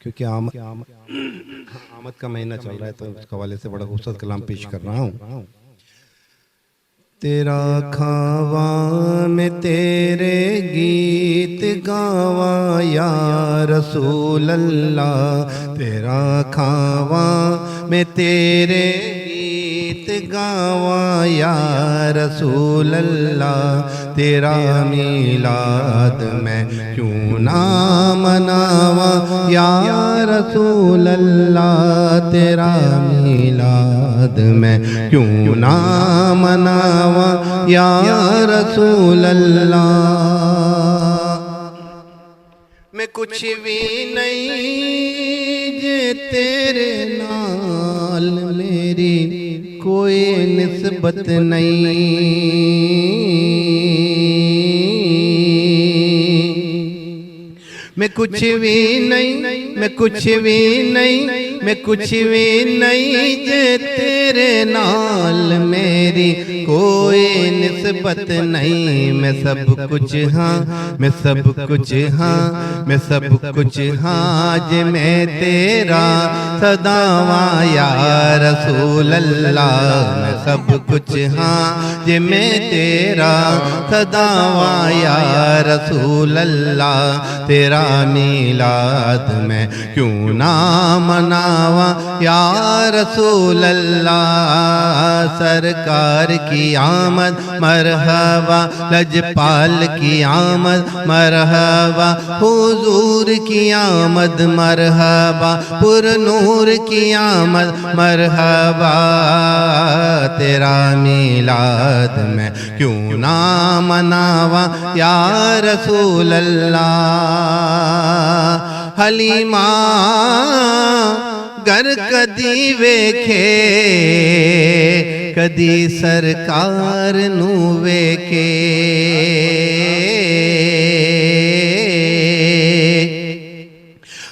کیونکہ آمد کا مہینہ چل رہا ہے تو اس حوالے سے بڑا خوبصورت کلام پیش کر رہا ہوں. تیرا کھاواں میں تیرے گیت گاواں یا رسول اللہ، تیرا کھاواں میں تیرے گیت گاواں یا رسول اللہ، تیرا میلاد میں کیوں نہ مناواں یا رسول اللہ، تیرا میلاد میں کیوں نہ مناواں یا رسول اللہ. میں کچھ بھی نہیں جے تیرے نال میری کوئی نسبت نہیں، میں کچھ بھی نہیں، میں کچھ بھی نہیں، میں کچھ بھی نہیں جے تیرے نال میری کوئی نسبت نہیں. میں سب کچھ ہاں، میں سب کچھ ہاں، میں سب کچھ ہاں جے میں تیرا صداواں یا رسول اللہ، میں سب کچھ ہاں جے میں تیرا صداواں یا رسول اللہ، تیرا میلاد میں کیوں نہ مناواں یا رسول اللہ. سرکار کی آمد مرحبا، لجپال کی آمد مرحبا، حضور کی آمد مرحبا، پر نور کی آمد مرحبا، تیرا میلاد میں کیوں نہ مناواں یا رسول اللہ. حلیمہ گر کدی ویکھے کدی سرکار نو ویکھے،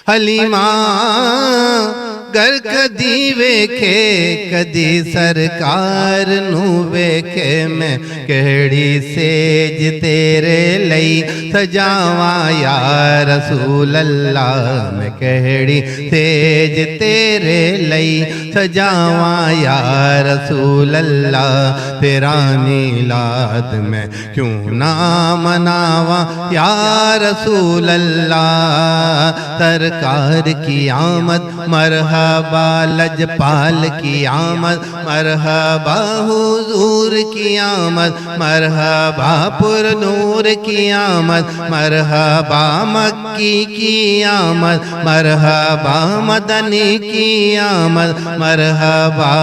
حلیمہ گر کدی ویکھے کدی سرکار نو ویکھے، میں کہڑی سیج تیرے لئی سجاواں یا رسول اللہ، میں کہڑی سیج تیرے لئی سجاواں یا رسول اللہ، تیرا میلاد میں کیوں نہ مناواں یا رسول اللہ. سرکار کی آمد مرحبا، مرحبا لجپال کی آمد، مرحبا حضور کی آمد، مرحبا پر نور کی آمد، مرحبا مکی کی آمد، مرحبا مدنی کی آمد، مرحبا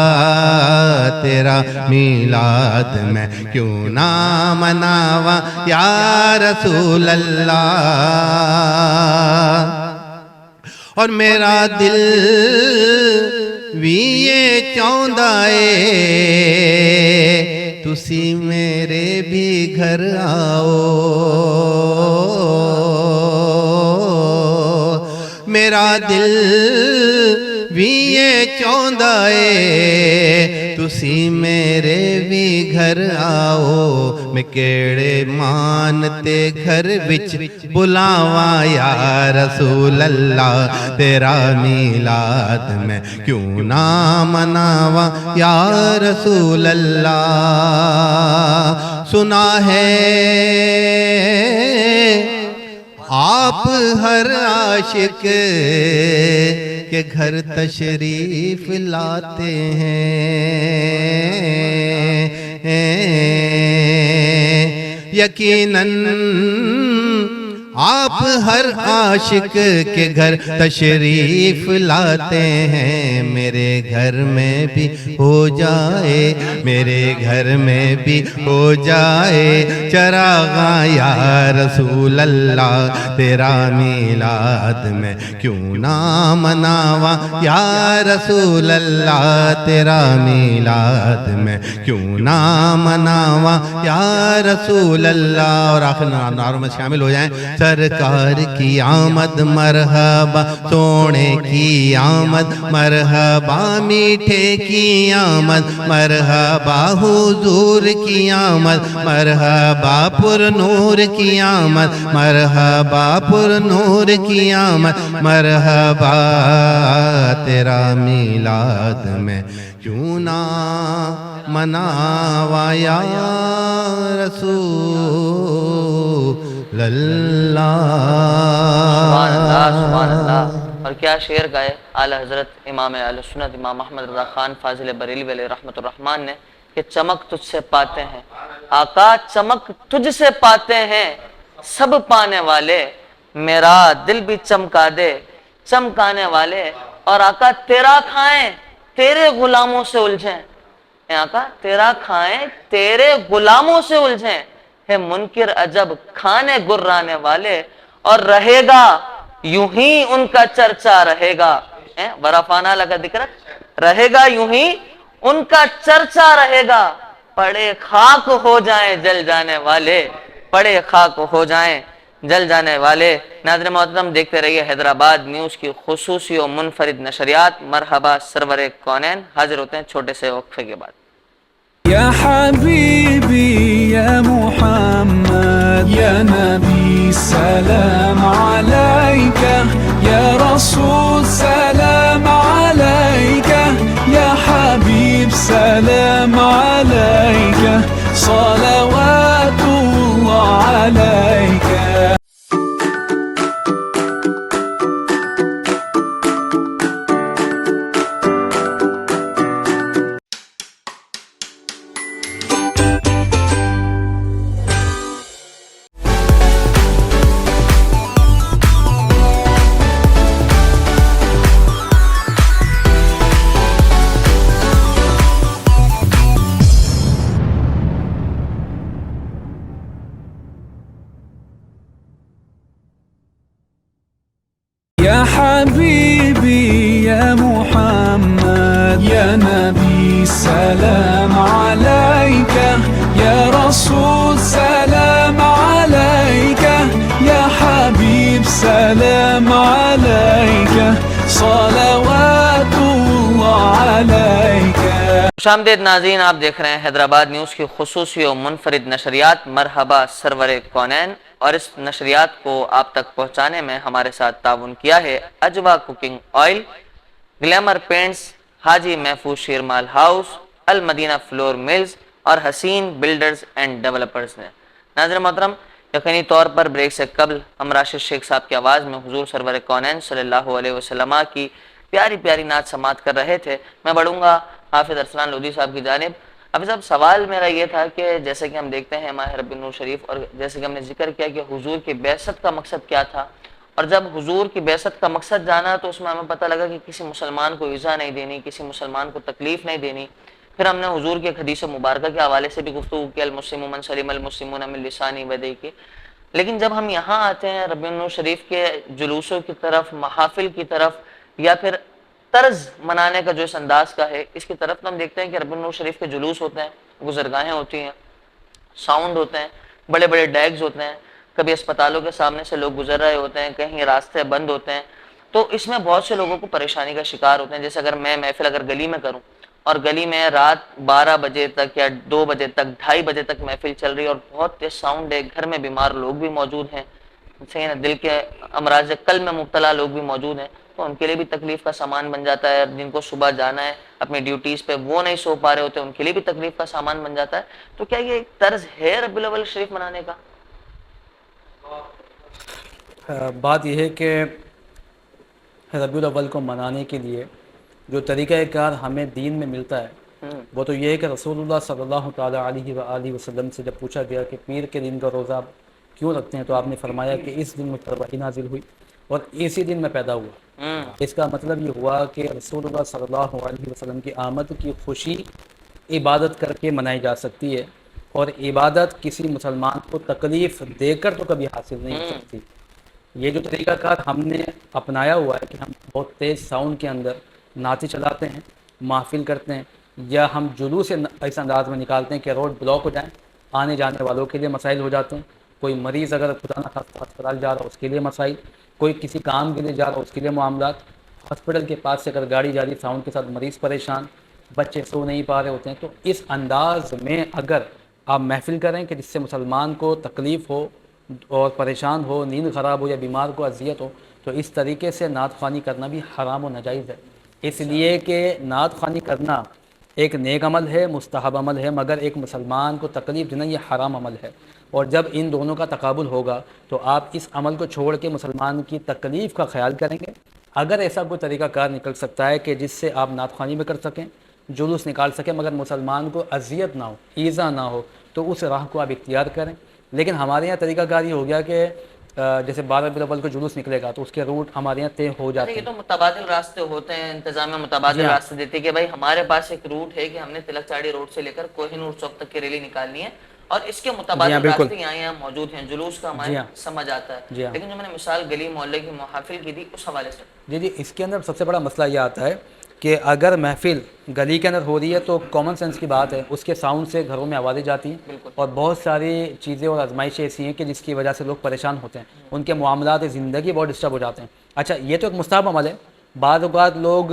تیرا میلاد میں کیوں نہ مناواں یا رسول اللہ۔ اور میرا دل بھی یہ چاہندا اے تسی میرے بھی گھر آؤ، میرا دل بھی یہ چاہندا اے تسی میرے بھی گھر آؤ، میں کیڑے مان تے گھر وچ بلاواں یا رسول اللہ، تیرا میلاد میں کیوں نہ مناواں یا رسول اللہ۔ سنا ہے آپ ہر عاشق کے گھر تشریف لاتے ہیں، یقیناً آپ ہر عاشق کے گھر تشریف لاتے ہیں، میرے گھر میں بھی ہو جائے، میرے گھر میں بھی ہو جائے چراغاں یا رسول اللہ، تیرا میلاد میں کیوں نہ مناواں یا رسول اللہ، تیرا میلاد میں کیوں نہ مناواں یا رسول اللہ۔ اور آخر نعروں میں شامل ہو جائیں، سرکار کی آمد مرحبا، سونے کی آمد مرحبا، میٹھے کی آمد مرحبا، حضور کی آمد مرحبا، پر نور کی آمد مرحبا، پر نور کی آمد مرحبا، تیرا میلاد میں کیوں نہ مناواں یا رسول اللہ۔ سبحان اللہ، سبحان اللہ۔ اور کیا شعر گائے اعلی حضرت امام اہل سنت امام احمد رضا خان فاضل بریلوی علیہ رحمۃ الرحمن نے کہ چمک تجھ سے پاتے ہیں آقا، چمک تجھ سے پاتے ہیں سب پانے والے، میرا دل بھی چمکا دے چمکانے والے، اور آقا تیرا کھائیں تیرے غلاموں سے الجھیں، اے آقا تیرا کھائیں تیرے غلاموں سے الجھیں، ہے منکر عجب کھانے گرانے والے، اور رہے گا یوں ہی ان کا چرچا رہے گا، ورفانا لگا ذکرت، رہے گا یوں ہی ان کا چرچا رہے گا، پڑے خاک ہو جائیں جل جانے والے، پڑے خاک ہو جائیں جل جانے والے۔ ناظرین محترم، دیکھتے رہیے حیدرآباد نیوز کی خصوصی و منفرد نشریات۔ مرحبا سرور کونین، حاضر ہوتے ہیں چھوٹے سے وقفے کے بعد۔ يا حبيبي يا محمد يا نبي سلام عليك، يا رسول سلام عليك، يا حبيب سلام عليك، صلوات الله عليك۔ يا حبيبي يا محمد يا نبي سلام عليك، يا رسول سلام عليك، يا حبيب سلام عليك، صلوات الله عليك۔ خوش آمدید ناظرین، آپ دیکھ رہے ہیں حیدرآباد نیوز کی خصوصی و منفرد نشریات مرحبا سرور کونین، اور اس نشریات کو آپ تک پہنچانے میں ہمارے ساتھ تعاون کیا ہے اجوا cooking oil, glamour paints, Haji Mahfooz sheermal house, المدینہ فلور ملز اور حسین بلڈرز اینڈ ڈیولپرز نے۔ ناظرین محترم، یقینی طور پر بریک سے قبل ہم راشد شیخ صاحب کی آواز میں حضور سرور کونین صلی اللہ علیہ وسلم کی پیاری پیاری نعت سماعت کر رہے تھے. میں بڑھوں گا حافظ ارسلان لودھی صاحب کی جانب. حافظ صاحب سوال میرا یہ تھا کہ جیسے کہ ہم دیکھتے ہیں ماہ ربیع النور شریف اور جیسے کہ ہم نے ذکر کیا کہ حضور کی بعثت کا مقصد کیا تھا, اور جب حضور کی بعثت کا مقصد جانا تو اس میں ہمیں پتہ لگا کہ کسی مسلمان کو ایذا نہیں دینی, کسی مسلمان کو تکلیف نہیں دینی. پھر ہم نے حضور کی ایک حدیث مبارکہ کے حوالے سے بھی گفتگو کی, المسلم من سلم المسلمون من لسانی ویدیہ کی. لیکن جب ہم یہاں آتے ہیں ربیع النور شریف کے جلوسوں کی طرف, محافل کی طرف, یا پھر طرز منانے کا جو اس انداز کا ہے اس کی طرف, تو ہم دیکھتے ہیں کہ ربیع النور شریف کے جلوس ہوتے ہیں, گزرگاہیں ہوتی ہیں, ساؤنڈ ہوتے ہیں, بڑے بڑے ڈیگز ہوتے ہیں, کبھی اسپتالوں کے سامنے سے لوگ گزر رہے ہوتے ہیں, کہیں راستے بند ہوتے ہیں. تو اس میں بہت سے لوگوں کو پریشانی کا شکار ہوتے ہیں. جیسے اگر میں محفل اگر گلی میں کروں اور گلی میں رات 12 بجے تک یا 2 بجے تک 2:30 بجے تک محفل چل رہی ہے اور بہت تیز ساؤنڈ ہے, گھر میں بیمار لوگ بھی موجود ہیں, صحیح نا, دل کے امراض قلب میں مبتلا لوگ بھی موجود ہیں, تو ان کے لیے بھی تکلیف کا سامان بن جاتا ہے. جن کو صبح جانا ہے اپنی ڈیوٹیز پہ, وہ نہیں سو پا رہے ہوتے, ان کے لیے بھی تکلیف کا سامان بن جاتا ہے. تو کیا یہ ایک طرز ہے ربیع الاول شریف منانے کا؟ بات یہ ہے کہ ربیع الاول کو منانے کے لیے جو طریقہ کار ہمیں دین میں ملتا ہے وہ تو یہ ہے کہ رسول اللہ صلی اللہ تعالیٰ علیہ وآلہ وسلم سے جب پوچھا گیا کہ پیر کے دن کا روزہ آپ کیوں رکھتے ہیں, تو آپ نے فرمایا کہ اس دن مجھ پر وحی نازل ہوئی اور اسی دن میں پیدا ہوا. اس کا مطلب یہ ہوا کہ رسول اللہ صلی اللہ علیہ وسلم کی آمد کی خوشی عبادت کر کے منائی جا سکتی ہے, اور عبادت کسی مسلمان کو تکلیف دے کر تو کبھی حاصل نہیں ہو سکتی. یہ جو طریقہ کار ہم نے اپنایا ہوا ہے کہ ہم بہت تیز ساؤنڈ کے اندر نعتیں چلاتے ہیں, محفل کرتے ہیں, یا ہم جلوس اس انداز میں نکالتے ہیں کہ روڈ بلاک ہو جائیں, آنے جانے والوں کے لیے مسائل ہو جاتے ہیں. کوئی مریض اگر خدا نخواستہ ہسپتال جا رہا ہو اس کے لیے مسائل, کوئی کسی کام کے لیے جا رہا ہو اس کے لیے معاملات, ہاسپٹل کے پاس سے اگر گاڑی جا رہی ساؤنڈ کے ساتھ مریض پریشان, بچے سو نہیں پا رہے ہوتے ہیں. تو اس انداز میں اگر آپ محفل کریں کہ جس سے مسلمان کو تکلیف ہو اور پریشان ہو, نیند خراب ہو یا بیمار کو اذیت ہو, تو اس طریقے سے نعت خوانی کرنا بھی حرام و ناجائز ہے. اس لیے کہ نعت خوانی کرنا ایک نیک عمل ہے, مستحب عمل ہے, مگر ایک مسلمان کو تکلیف دینا یہ حرام عمل ہے. اور جب ان دونوں کا تقابل ہوگا تو آپ اس عمل کو چھوڑ کے مسلمان کی تکلیف کا خیال کریں گے. اگر ایسا کوئی طریقہ کار نکل سکتا ہے کہ جس سے آپ نعت خوانی میں کر سکیں, جلوس نکال سکیں, مگر مسلمان کو اذیت نہ ہو, ایذا نہ ہو, تو اس راہ کو آپ اختیار کریں. لیکن ہمارے یہاں طریقہ کار یہ ہو گیا کہ جیسے 12 ربیع الاول کو جلوس نکلے گا تو اس کے روٹ ہمارے یہاں طے ہو جاتے ہیں. یہ تو متبادل راستے ہوتے ہیں, انتظامیہ متبادل راستے دیتی ہے کہ بھائی ہمارے پاس ایک روٹ ہے کہ ہم نے تلک چاڑی روڈ سے لے کر کوہ نور چوک تک کی ریلی نکالنی ہے, اور اس کے متبادل راستے یہاں موجود ہیں, جلوس کا ہمارے سمجھ آتا ہے. لیکن جو میں نے مثال گلی محلے کی محافل کی دی اس حوالے سے, جی اس کے اندر سب سے بڑا مسئلہ یہ آتا ہے کہ اگر محفل گلی کے اندر ہو رہی ہے تو کامن سینس کی بات ہے, اس کے ساؤنڈ سے گھروں میں آوازیں جاتی ہیں, اور بہت ساری چیزیں اور آزمائشیں ایسی ہیں کہ جس کی وجہ سے لوگ پریشان ہوتے ہیں, ان کے معاملات زندگی بہت ڈسٹرب ہو جاتے ہیں. اچھا یہ تو ایک مستحب عمل ہے. بعض اوقات لوگ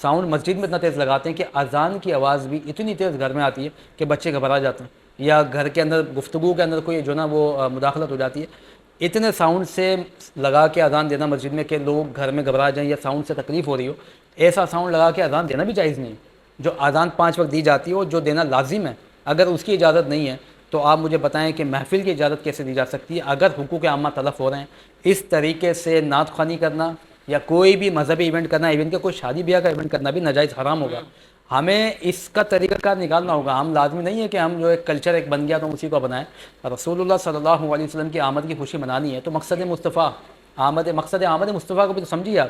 ساؤنڈ مسجد میں اتنا تیز لگاتے ہیں کہ اذان کی آواز بھی اتنی تیز گھر میں آتی ہے کہ بچے گھبرا جاتے ہیں, یا گھر کے اندر گفتگو کے اندر کوئی جو نا وہ مداخلت ہو جاتی ہے. اتنے ساؤنڈ سے لگا کے اذان دینا مسجد میں کہ لوگ گھر میں گھبرا جائیں یا ساؤنڈ سے تکلیف ہو رہی ہو, ایسا ساؤنڈ لگا کے اذان دینا بھی جائز نہیں ہے. جو اذان 5 وقت دی جاتی ہے اور جو دینا لازم ہے, اگر اس کی اجازت نہیں ہے تو آپ مجھے بتائیں کہ محفل کی اجازت کیسے دی جا سکتی ہے اگر حقوق عامہ تلف ہو رہے ہیں. اس طریقے سے نعت خوانی کرنا یا کوئی بھی مذہبی ایونٹ کرنا, ایونٹ کے کوئی شادی بیاہ کا ایونٹ کرنا بھی ناجائز حرام ہوگا. ہمیں اس کا طریقہ کار نکالنا ہوگا. ہم لازمی نہیں ہے کہ ہم جو ایک کلچر ایک بن گیا تو اسی کو بنائیں. رسول اللہ صلی اللہ علیہ وسلم کی آمد کی خوشی منانی ہے تو مقصد مصطفیٰ مقصد آمد مصطفیٰ کو بھی تو سمجھیے.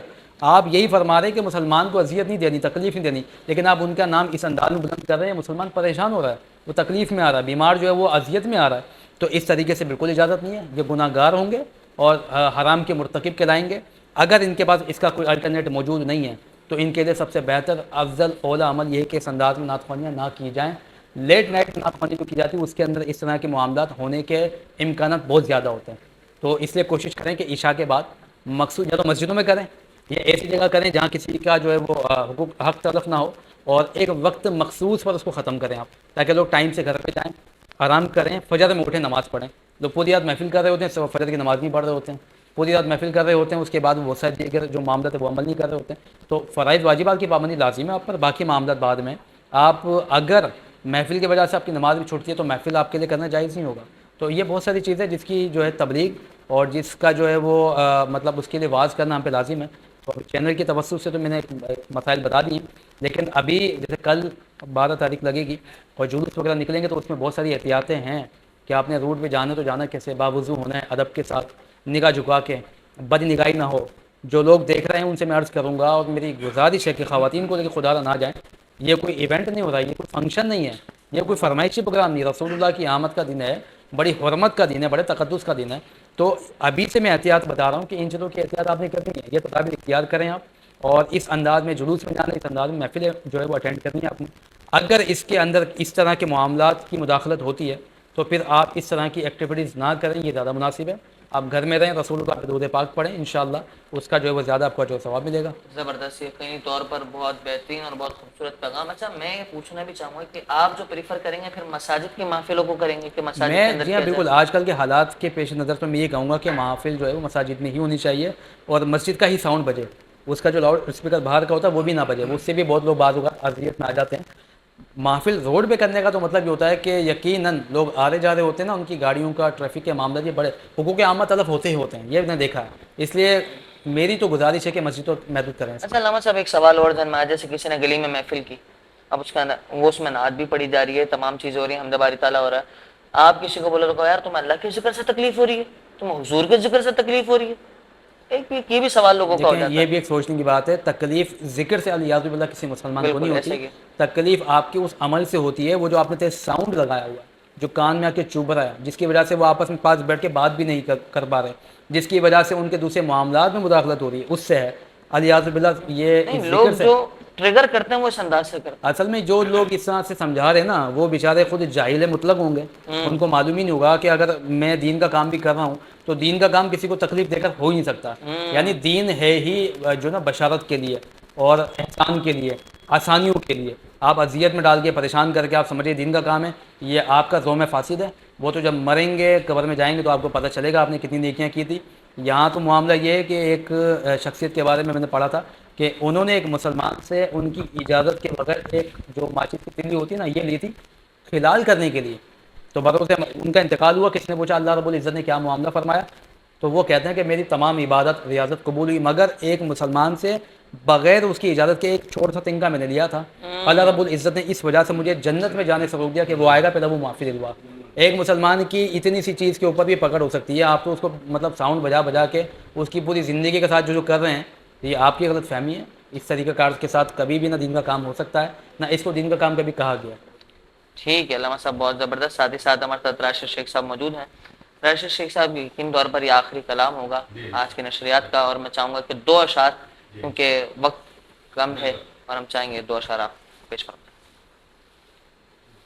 آپ یہی فرما رہے ہیں کہ مسلمان کو اذیت نہیں دینی, تکلیف نہیں دینی, لیکن آپ ان کا نام اس انداز میں بلند کر رہے ہیں. مسلمان پریشان ہو رہا ہے, وہ تکلیف میں آ رہا ہے, بیمار جو ہے وہ اذیت میں آ رہا ہے. تو اس طریقے سے بالکل اجازت نہیں ہے. یہ گناہ گار ہوں گے اور حرام کے مرتکب کہلائیں گے. اگر ان کے پاس اس کا کوئی الٹرنیٹ موجود نہیں ہے تو ان کے لیے سب سے بہتر افضل اولا عمل یہ ہے کہ اس انداز میں نعت خوانیاں نہ کی جائیں. لیٹ نائٹ نعت خوانی جو کی جاتی ہے اس کے اندر اس طرح کے معاملات ہونے کے امکانات بہت زیادہ ہوتے ہیں. تو اس لیے کوشش کریں کہ عشاء کے بعد مقصود یا تو مسجدوں میں کریں یا ایسی جگہ کریں جہاں کسی کا جو ہے وہ حق تلف نہ ہو, اور ایک وقت مخصوص پر اس کو ختم کریں آپ, تاکہ لوگ ٹائم سے گھر پہ جائیں, آرام کریں, فجر میں اٹھیں, نماز پڑھیں. لوگ پوری رات محفل کر رہے ہوتے ہیں, فجر کی نماز نہیں پڑھ رہے ہوتے ہیں, پوری رات محفل کر رہے ہوتے ہیں, اس کے بعد وہ ساری دیگر جو معاملات ہیں وہ عمل نہیں کر رہے ہوتے ہیں. تو فرائض واجبات کی پابندی لازم ہے آپ پر, باقی معاملات بعد میں. آپ اگر محفل کی وجہ سے آپ کی نماز بھی چھوٹتی ہے تو محفل آپ کے لیے کرنا جائز نہیں ہوگا. تو یہ بہت ساری چیزیں جس کی جو ہے تبلیغ اور جس کا جو ہے وہ مطلب اس کے لیے واز کرنا ہم پہ لازم ہے. تو چینل کی توسط سے تو میں نے مسائل بتا دیے ہیں، لیکن ابھی جیسے کل 12 تاریخ لگے گی اور جلوس وغیرہ نکلیں گے تو اس میں بہت ساری احتیاطیں ہیں کہ آپ نے روڈ پہ جانا تو جانا کیسے، باوضو ہونا ہے، ادب کے ساتھ، نگاہ جھکا کے، بد نگاہی نہ ہو. جو لوگ دیکھ رہے ہیں ان سے میں عرض کروں گا اور میری گزارش ہے کہ خواتین کو لے کے خدا نہ جائیں. یہ کوئی ایونٹ نہیں ہو رہا ہے، یہ کوئی فنکشن نہیں ہے، یہ کوئی فرمائشی پروگرام نہیں. رسول اللہ کی آمد کا دن ہے، بڑی حرمت کا دن ہے، بڑے تقدس کا دن ہے. تو ابھی سے میں احتیاط بتا رہا ہوں کہ ان چیزوں کی احتیاط آپ نے کرنی ہے. یہ تدابیر اختیار کریں آپ، اور اس انداز میں جلوس میں جانا، اس انداز میں محفلیں جو ہے وہ اٹینڈ کرنی ہے آپ نے. اگر اس کے اندر اس طرح کے معاملات کی مداخلت ہوتی ہے تو پھر آپ اس طرح کی ایکٹیویٹیز نہ کریں، یہ زیادہ مناسب ہے. آپ گھر میں رہیں، رسول اللہ پہ درود پاک پڑھیں، انشاءاللہ اس کا جو ہے وہ زیادہ آپ کو جو ثواب ملے گا. زبردست، یقینی طور پر بہت بہترین اور بہت خوبصورت پیغام. اچھا میں یہ پوچھنا بھی چاہوں گا کہ آپ جو پریفر کریں گے پھر مساجد کی محفلوں کو کریں گے کہ مساجد کے اندر جی ہاں کیا بالکل، جائے؟ آج کل کے حالات کے پیش نظر تو میں یہ کہوں گا کہ محافل جو ہے وہ مساجد میں ہی ہونی چاہیے، اور مسجد کا ہی ساؤنڈ بجے، اس کا جو لاؤڈ اسپیکر باہر کا ہوتا ہے وہ بھی نہ بجے. اس سے بھی بہت لوگ بعض اوقات اذیت میں آ جاتے ہیں. محفل روڈ پہ کرنے کا تو مطلب یہ ہوتا ہے کہ یقیناً لوگ آ رہے جا رہے ہوتے ہیں نا، ان کی گاڑیوں کا، ٹریفک کے معاملات یہ بڑے حقوق عامہ تلف ہوتے ہی ہوتے ہیں، یہ میں نے دیکھا ہے. اس لیے میری تو گزارش ہے کہ مسجد تو محدود کریں. اچھا علامہ صاحب ایک سوال اور ذہن میں آیا، جیسے کسی نے گلی میں محفل کی، اب اس کا وہ اس میں نعت بھی پڑھی جا رہی ہے، تمام چیزیں ہو رہی ہیں، حمد باری تعالیٰ ہو رہا ہے. آپ کسی کو بولے رکھو یار تم اللہ کے ذکر سے تکلیف ہو رہی ہے، تم حضور کے ذکر سے تکلیف ہو رہی ہے. ایک یہ بھی سوال لوگوں کا ہو دیکھیں جاتا یہ ہے. بھی ایک سوچنے کی بات ہے. تکلیف ذکر سے الیاذ باللہ کسی مسلمان کو نہیں بالکل ہوتی. ایسے ہی. تکلیف آپ کے اس عمل سے ہوتی ہے، وہ جو آپ نے ساؤنڈ لگایا ہوا ہے، جو کان میں آ کے چبھ رہا ہے، جس کی وجہ سے وہ آپس میں پاس بیٹھ کے بات بھی نہیں کر پا رہے، جس کی وجہ سے ان کے دوسرے معاملات میں مداخلت ہو رہی ہے، اس سے ہے. الیاذ باللہ یہ نہیں، اس لوگ ذکر سے جو ٹریگر کرتے ہیں وہ اس انداز سے کرتے اصل میں جو لوگ اس طرح سے سمجھا رہے ہیں نا، وہ بیچارے خود جاہل مطلق ہوں گے. ان کو معلوم ہی نہیں ہوگا کہ اگر میں دین کا کام بھی کر رہا ہوں تو دین کا کام کسی کو تکلیف دے کر ہو ہی نہیں سکتا. یعنی دین ہے ہی جو نا بشارت کے لیے اور احسان کے لیے، آسانیوں کے لیے. آپ اذیت میں ڈال کے پریشان کر کے آپ سمجھیے دین کا کام ہے، یہ آپ کا زوم فاسد ہے. وہ تو جب مریں گے قبر میں جائیں گے تو آپ کو پتہ چلے گا آپ نے کتنی نیکیاں کی تھی. یہاں تو معاملہ یہ ہے کہ ایک شخصیت کے بارے میں نے پڑھا تھا کہ انہوں نے ایک مسلمان سے ان کی اجازت کے بغیر ایک جو ماچس کی تلی ہوتی ہے نا یہ لی تھی خلال کرنے کے لیے. تو بروز ان کا انتقال ہوا، کس نے پوچھا اللہ رب العزت نے کیا معاملہ فرمایا، تو وہ کہتے ہیں کہ میری تمام عبادت ریاضت قبول ہوئی، مگر ایک مسلمان سے بغیر اس کی اجازت کے ایک چھوٹا سا تنکا میں نے لیا تھا. اللہ رب العزت نے اس وجہ سے مجھے جنت میں جانے سے روک دیا کہ وہ آئے گا پہلے وہ معافی دلوا. ایک مسلمان کی اتنی سی چیز کے اوپر بھی پکڑ ہو سکتی ہے. آپ تو اس کو مطلب ساؤنڈ بجا بجا کے اس کی پوری زندگی کے ساتھ جو کر رہے ہیں، یہ آپ کی غلط فہمی ہے. اس طریقہ کار کے ساتھ کبھی بھی نہ دین کا کام ہو سکتا ہے، نہ اس کو دین کا کام کبھی کہا گیا. ٹھیک ہے علامہ صاحب، بہت زبردست. ساتھ ہی ساتھ ہمارے ساتھ راشد شیخ صاحب موجود ہیں. راشد شیخ صاحب یقین طور پر یہ آخری کلام ہوگا آج کی نشریات کا، اور میں چاہوں گا کہ 2 اشعار، کیونکہ وقت کم ہے اور ہم چاہیں گے 2 اشعار آپ پیش فرمائیں.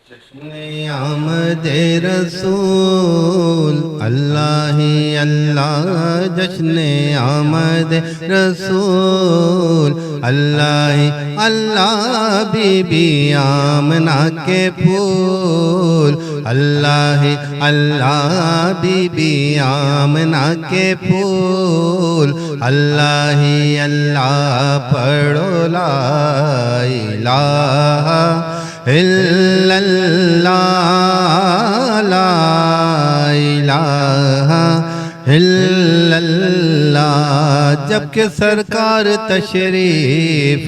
جشن آمد رسول اللہ ہی اللہ، جشن آمد رسول اللہ ہی اللہ، بی بی آمنہ کے پھول اللہ ہی اللہ، بی بی آمنہ کے پھول اللہ ہی اللہ، پڑھو لا الہ الا اللہ، لا الہ الا اللہ. جب کہ سرکار تشریف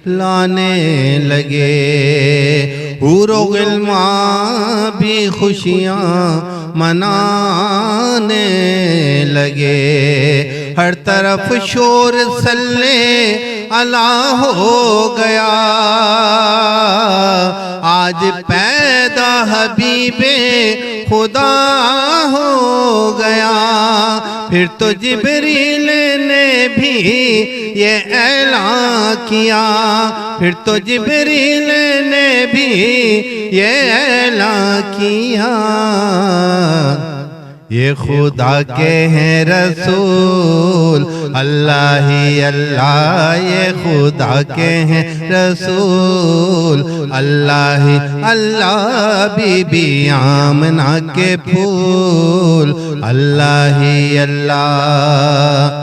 لانے لگے، حور و غلمان بھی خوشیاں منانے لگے، ہر طرف شور صلی اللہ ہو گیا. آج پیدا حبیب خدا ہو گیا. پھر تو جبریل نے بھی یہ اعلان کیا، پھر تو جبریل نے بھی یہ اعلان کیا، یہ خدا کے ہیں رسول اللہ ہی اللہ، یہ خدا کے ہیں رسول اللہ ہی اللہ، بی بی آمنہ کے پھول اللہ ہی اللہ.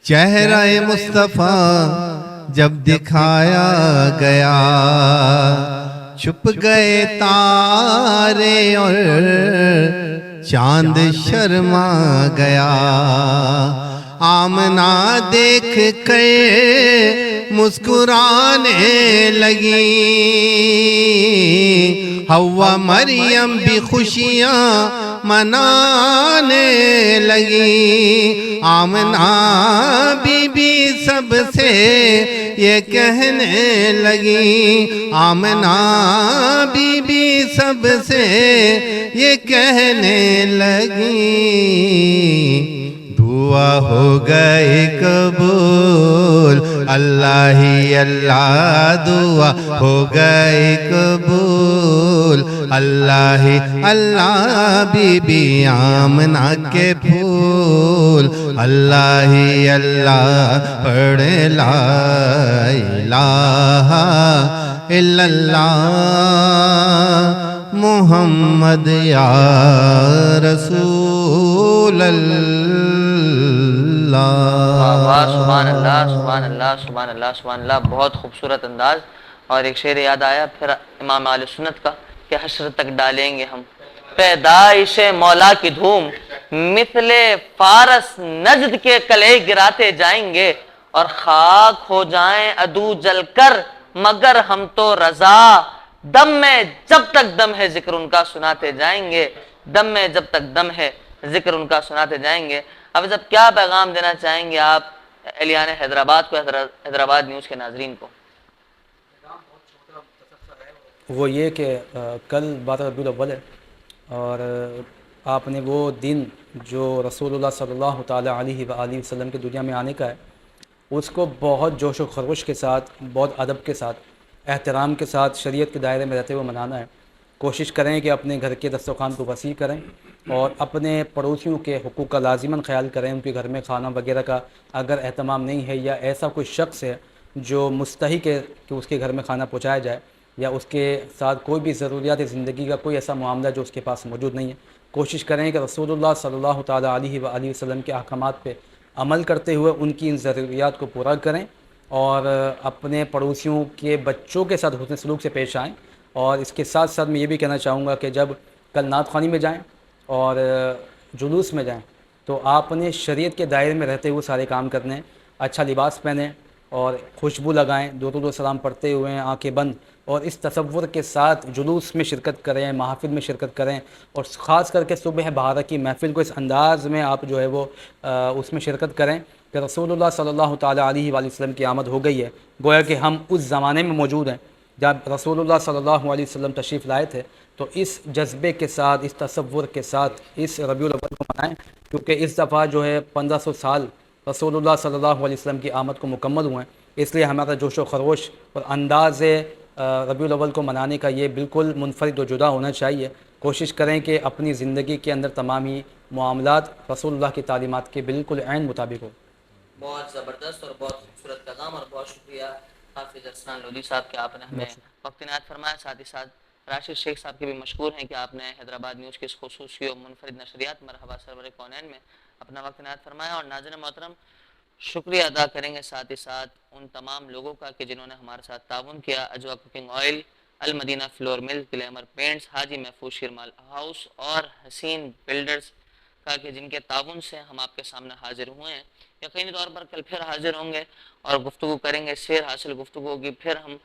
چہرہ مصطفیٰ جب دکھایا گیا، چھپ گئے تارے اور چاند شرما گیا. آمنہ دیکھ کر مسکرانے لگی، حوا مریم بھی خوشیاں منانے لگی، آمنہ بی بی سب سے یہ کہنے لگی، آمنہ بی بی سب سے یہ کہنے لگی، دعا ہو گئی قبول، اللہ ہی اللہ دعا ہو گئی قبول، اللہ ہی اللہ بی بی آمنہ کے پھول، اللہ ہی اللہ پڑھے لا الہ الا اللہ محمد یا رسول اللہ۔ واہ، سبحان اللہ سبحان اللہ سبحان اللہ سبحان اللہ، بہت خوبصورت انداز۔ اور ایک شعر یاد آیا پھر امام اہل سنت کا کہ حشر تک ڈالیں گے ہم پیدائش مولا کی دھوم، مثل فارس نجد کے کلے گراتے جائیں گے، اور خاک ہو جائیں عدو جل کر مگر ہم تو رضا، دم میں جب تک دم ہے ذکر ان کا سناتے جائیں گے، دم میں جب تک دم ہے ذکر ان کا سناتے جائیں گے۔ اب جب کیا پیغام دینا چاہیں گے آپ اہلیان حیدرآباد کو، حیدرآباد نیوز کے ناظرین کو؟ وہ یہ کہ کل 12 ربیع الاول ہے، اور آپ نے وہ دن جو رسول اللہ صلی اللہ تعالیٰ علیہ وآلہ وسلم کی دنیا میں آنے کا ہے، اس کو بہت جوش و خروش کے ساتھ، بہت ادب کے ساتھ، احترام کے ساتھ، شریعت کے دائرے میں رہتے ہوئے منانا ہے۔ کوشش کریں کہ اپنے گھر کے دسترخوان کو وسیع کریں، اور اپنے پڑوسیوں کے حقوق کا لازماً خیال کریں۔ ان کے گھر میں کھانا وغیرہ کا اگر اہتمام نہیں ہے، یا ایسا کوئی شخص ہے جو مستحق ہے کہ اس کے گھر میں کھانا پہنچایا جائے، یا اس کے ساتھ کوئی بھی ضروریات زندگی کا کوئی ایسا معاملہ جو اس کے پاس موجود نہیں ہے، کوشش کریں کہ رسول اللہ صلی اللہ تعالیٰ علیہ وآلہ وسلم کے احکامات پہ عمل کرتے ہوئے ان کی ان ضروریات کو پورا کریں، اور اپنے پڑوسیوں کے بچوں کے ساتھ حسن سلوک سے پیش آئیں۔ اور اس کے ساتھ ساتھ میں یہ بھی کہنا چاہوں گا کہ جب کل نعت خوانی میں جائیں اور جلوس میں جائیں تو آپ نے شریعت کے دائرے میں رہتے ہوئے سارے کام کرنے ہیں۔ اچھا لباس پہنیں اور خوشبو لگائیں، درود و سلام پڑھتے ہوئے آنکھیں بند، اور اس تصور کے ساتھ جلوس میں شرکت کریں، محافل میں شرکت کریں، اور خاص کر کے صبح بہارہ کی محفل کو اس انداز میں آپ جو ہے وہ اس میں شرکت کریں کہ رسول اللہ صلی اللہ تعالیٰ علیہ وآلہ وسلم کی آمد ہو گئی ہے، گویا کہ ہم اس زمانے میں موجود ہیں جب رسول اللہ صلی اللہ علیہ وسلم تشریف لائے تھے۔ تو اس جذبے کے ساتھ، اس تصور کے ساتھ اس ربیع الاول کو منائیں، کیونکہ اس دفعہ جو ہے 1500 سال رسول اللہ صلی اللہ علیہ وسلم کی آمد کو مکمل ہوئے ہیں، اس لیے ہمارا جوش و خروش اور انداز ربیع الاول کو منانے کا یہ بالکل منفرد و جدا ہونا چاہیے۔ کوشش کریں کہ اپنی زندگی کے اندر تمام ہی معاملات رسول اللہ کی تعلیمات کے بالکل عین مطابق ہو۔ بہت زبردست اور بہت خوبصورت پیغام، اور بہت شکریہ حافظ ارسلان لودھی صاحب کہ آپ نے ہمیں وقت عنایت فرمایا۔ ساتھ ہی ساتھ راشد شیخ صاحب کے بھی مشکور ہیں کہ آپ نے حیدرآباد نیوز کی اس خصوصی اور منفرد نشریات مرحبا سرور کونین میں اپنا وقت عنایت فرمایا۔ اور ناظرین محترم، شکریہ ادا کریں گے ساتھ ہی ساتھ ان تمام لوگوں کا کہ جنہوں نے ہمارے ساتھ تعاون کیا، اجوا کوکنگ آئل، المدینہ flour mill, glamour paints, Haji Mahfooz sheermal house اور حسین بلڈرز کا کہ جن کے تعاون سے ہم آپ کے سامنے حاضر ہوئے ہیں۔ یقینی طور پر کل پھر حاضر ہوں گے اور گفتگو کریں گے، شیر حاصل گفتگو ہوگی۔ پھر ہم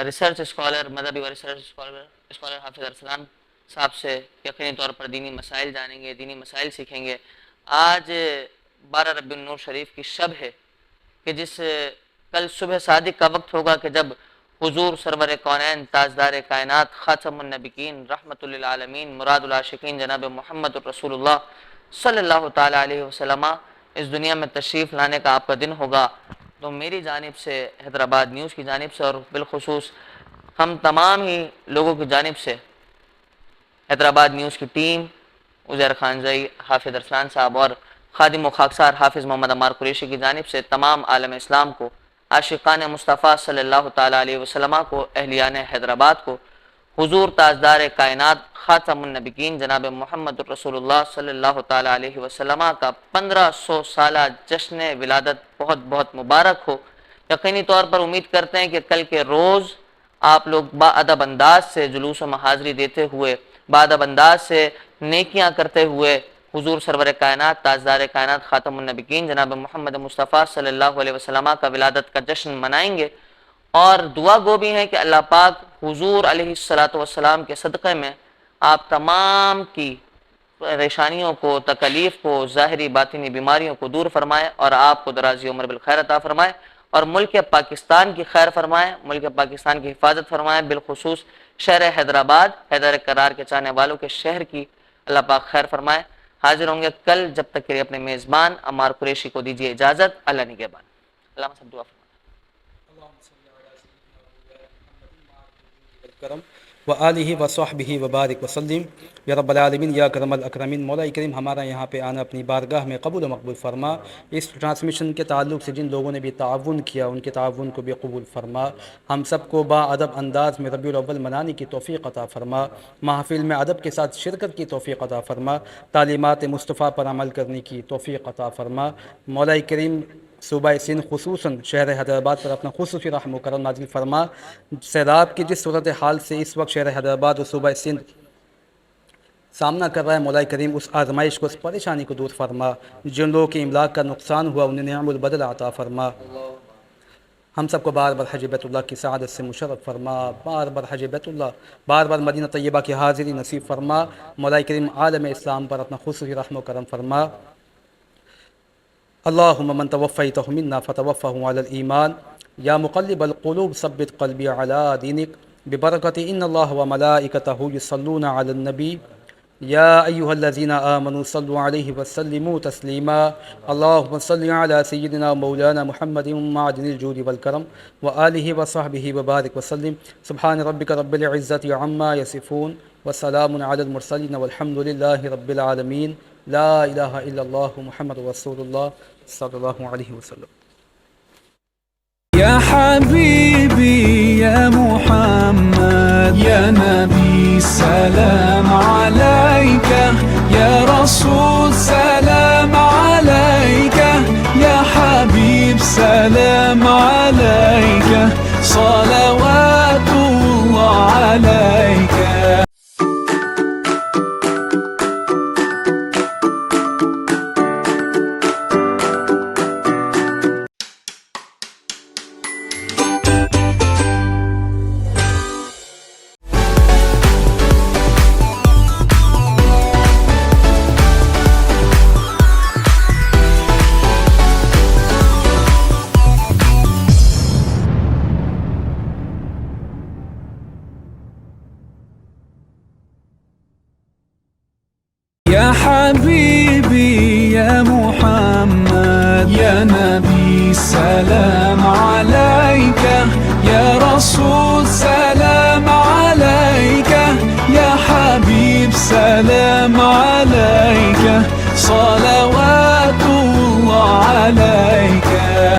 ریسرچ اسکالر، مذہبی و ریسرچ اسکالر حافظ ارسلان صاحب سے یقینی طور پر دینی مسائل جانیں گے، دینی مسائل سیکھیں گے۔ آج 12 ربیع النور شریف کی شب ہے کہ جس کل صبح صادق کا وقت ہوگا کہ جب حضور سرور کونین، تاجدار کائنات، خاتم النبیین، رحمت للعالمین، مراد العاشقین جناب محمد رسول اللہ صلی اللہ تعالیٰ علیہ وسلم اس دنیا میں تشریف لانے کا آپ کا دن ہوگا۔ تو میری جانب سے، حیدرآباد نیوز کی جانب سے، اور بالخصوص ہم تمام ہی لوگوں کی جانب سے، حیدرآباد نیوز کی ٹیم، عزیر خانزئی، حافظ ارسلان صاحب اور خادم و خاکسار حافظ محمد عمار قریشی کی جانب سے تمام عالم اسلام کو، عاشقان مصطفیٰ صلی اللہ تعالیٰ علیہ وسلم کو، اہلیان حیدرآباد کو، حضور تاجدار کائنات، خاتم النبیین جناب محمد رسول اللہ صلی اللہ تعالیٰ علیہ وسلم کا 1500 سالہ جشن ولادت بہت بہت مبارک ہو۔ یقینی طور پر امید کرتے ہیں کہ کل کے روز آپ لوگ با ادب انداز سے جلوس و محاضری دیتے ہوئے، با ادب انداز سے نیکیاں کرتے ہوئے حضور سرور کائنات تاجدار کائنات خاتم النبیین جناب محمد مصطفیٰ صلی اللہ علیہ وسلم کا ولادت کا جشن منائیں گے، اور دعا گو بھی ہیں کہ اللہ پاک حضور علیہ السلام کے صدقے میں آپ تمام کی پریشانیوں کو، تکلیف کو، ظاہری باطنی بیماریوں کو دور فرمائے، اور آپ کو درازی عمر بالخیر عطا فرمائے، اور ملک پاکستان کی خیر فرمائے، ملک پاکستان کی حفاظت فرمائے، بالخصوص شہر حیدرآباد، حیدر کرار کے چاہنے والوں کے شہر کی اللہ پاک خیر فرمائے۔ حاضر ہوں گے کل، جب تک کہ اپنے میزبان عمار قریشی کو دیجیے اجازت، اللہ نگہبان۔ اللہ سب دعا فرمائے۔ وآلہ وصحبہ وبارک وسلم۔ یا رب العالمین یا کرم الاکرمین، مولا کریم ہمارا یہاں پہ آنا اپنی بارگاہ میں قبول و مقبول فرما۔ اس ٹرانسمیشن کے تعلق سے جن لوگوں نے بھی تعاون کیا، ان کے تعاون کو بھی قبول فرما۔ ہم سب کو با ادب انداز میں ربیع الاول منانے کی توفیق عطا فرما، محافل میں ادب کے ساتھ شرکت کی توفیق عطا فرما، تعلیمات مصطفیٰ پر عمل کرنے کی توفیق عطا فرما۔ مولا کریم صوبہ سندھ خصوصاً شہر حیدرآباد پر اپنا خصوصی رحم و کرم نازل فرما۔ سیلاب کی جس صورتحال سے اس وقت شہر حیدرآباد اور صوبہ سندھ سامنا کر رہا ہے، مولا کریم اس آزمائش کو، اس پریشانی کو دور فرما۔ جن لوگوں کے املاک کا نقصان ہوا انہیں نعم البدل عطا فرما۔ ہم سب کو بار بار حج بیت اللہ کی سعادت سے مشرف فرما، بار بار حج بیت اللہ، بار بار مدینہ طیبہ کی حاضری نصیب فرما۔ مولا کریم عالم اسلام پر اپنا خصوصی رحم و کرم فرما۔ اللہم من توفیتہ منا فتوفہ علی الایمان، یا مقلب القلوب ثبت قلبی علی دینک، ببرکت ان اللہ وملائکتہ یصلون علی النبی، یا ایہا الذین آمنوا صلوا علیہ وسلموا تسلیما۔ اللہم صل علی سیدنا مولانا محمد معدن الجود والکرم، وآلہ وصحبہ وبارک وسلم۔ سبحان ربک رب العزت عما یصفون، وسلام علی المرسلین، والحمد للہ رب العالمین۔ لا الہ الا اللہ محمد رسول اللہ صلی اللہ علیہ وسلم۔ يا حبيبي يا محمد يا نبي سلام عليك، يا رسول سلام عليك، يا حبيب سلام عليك، صلوات الله عليك۔ يا حبيبي يا محمد يا نبي سلام عليك، يا رسول سلام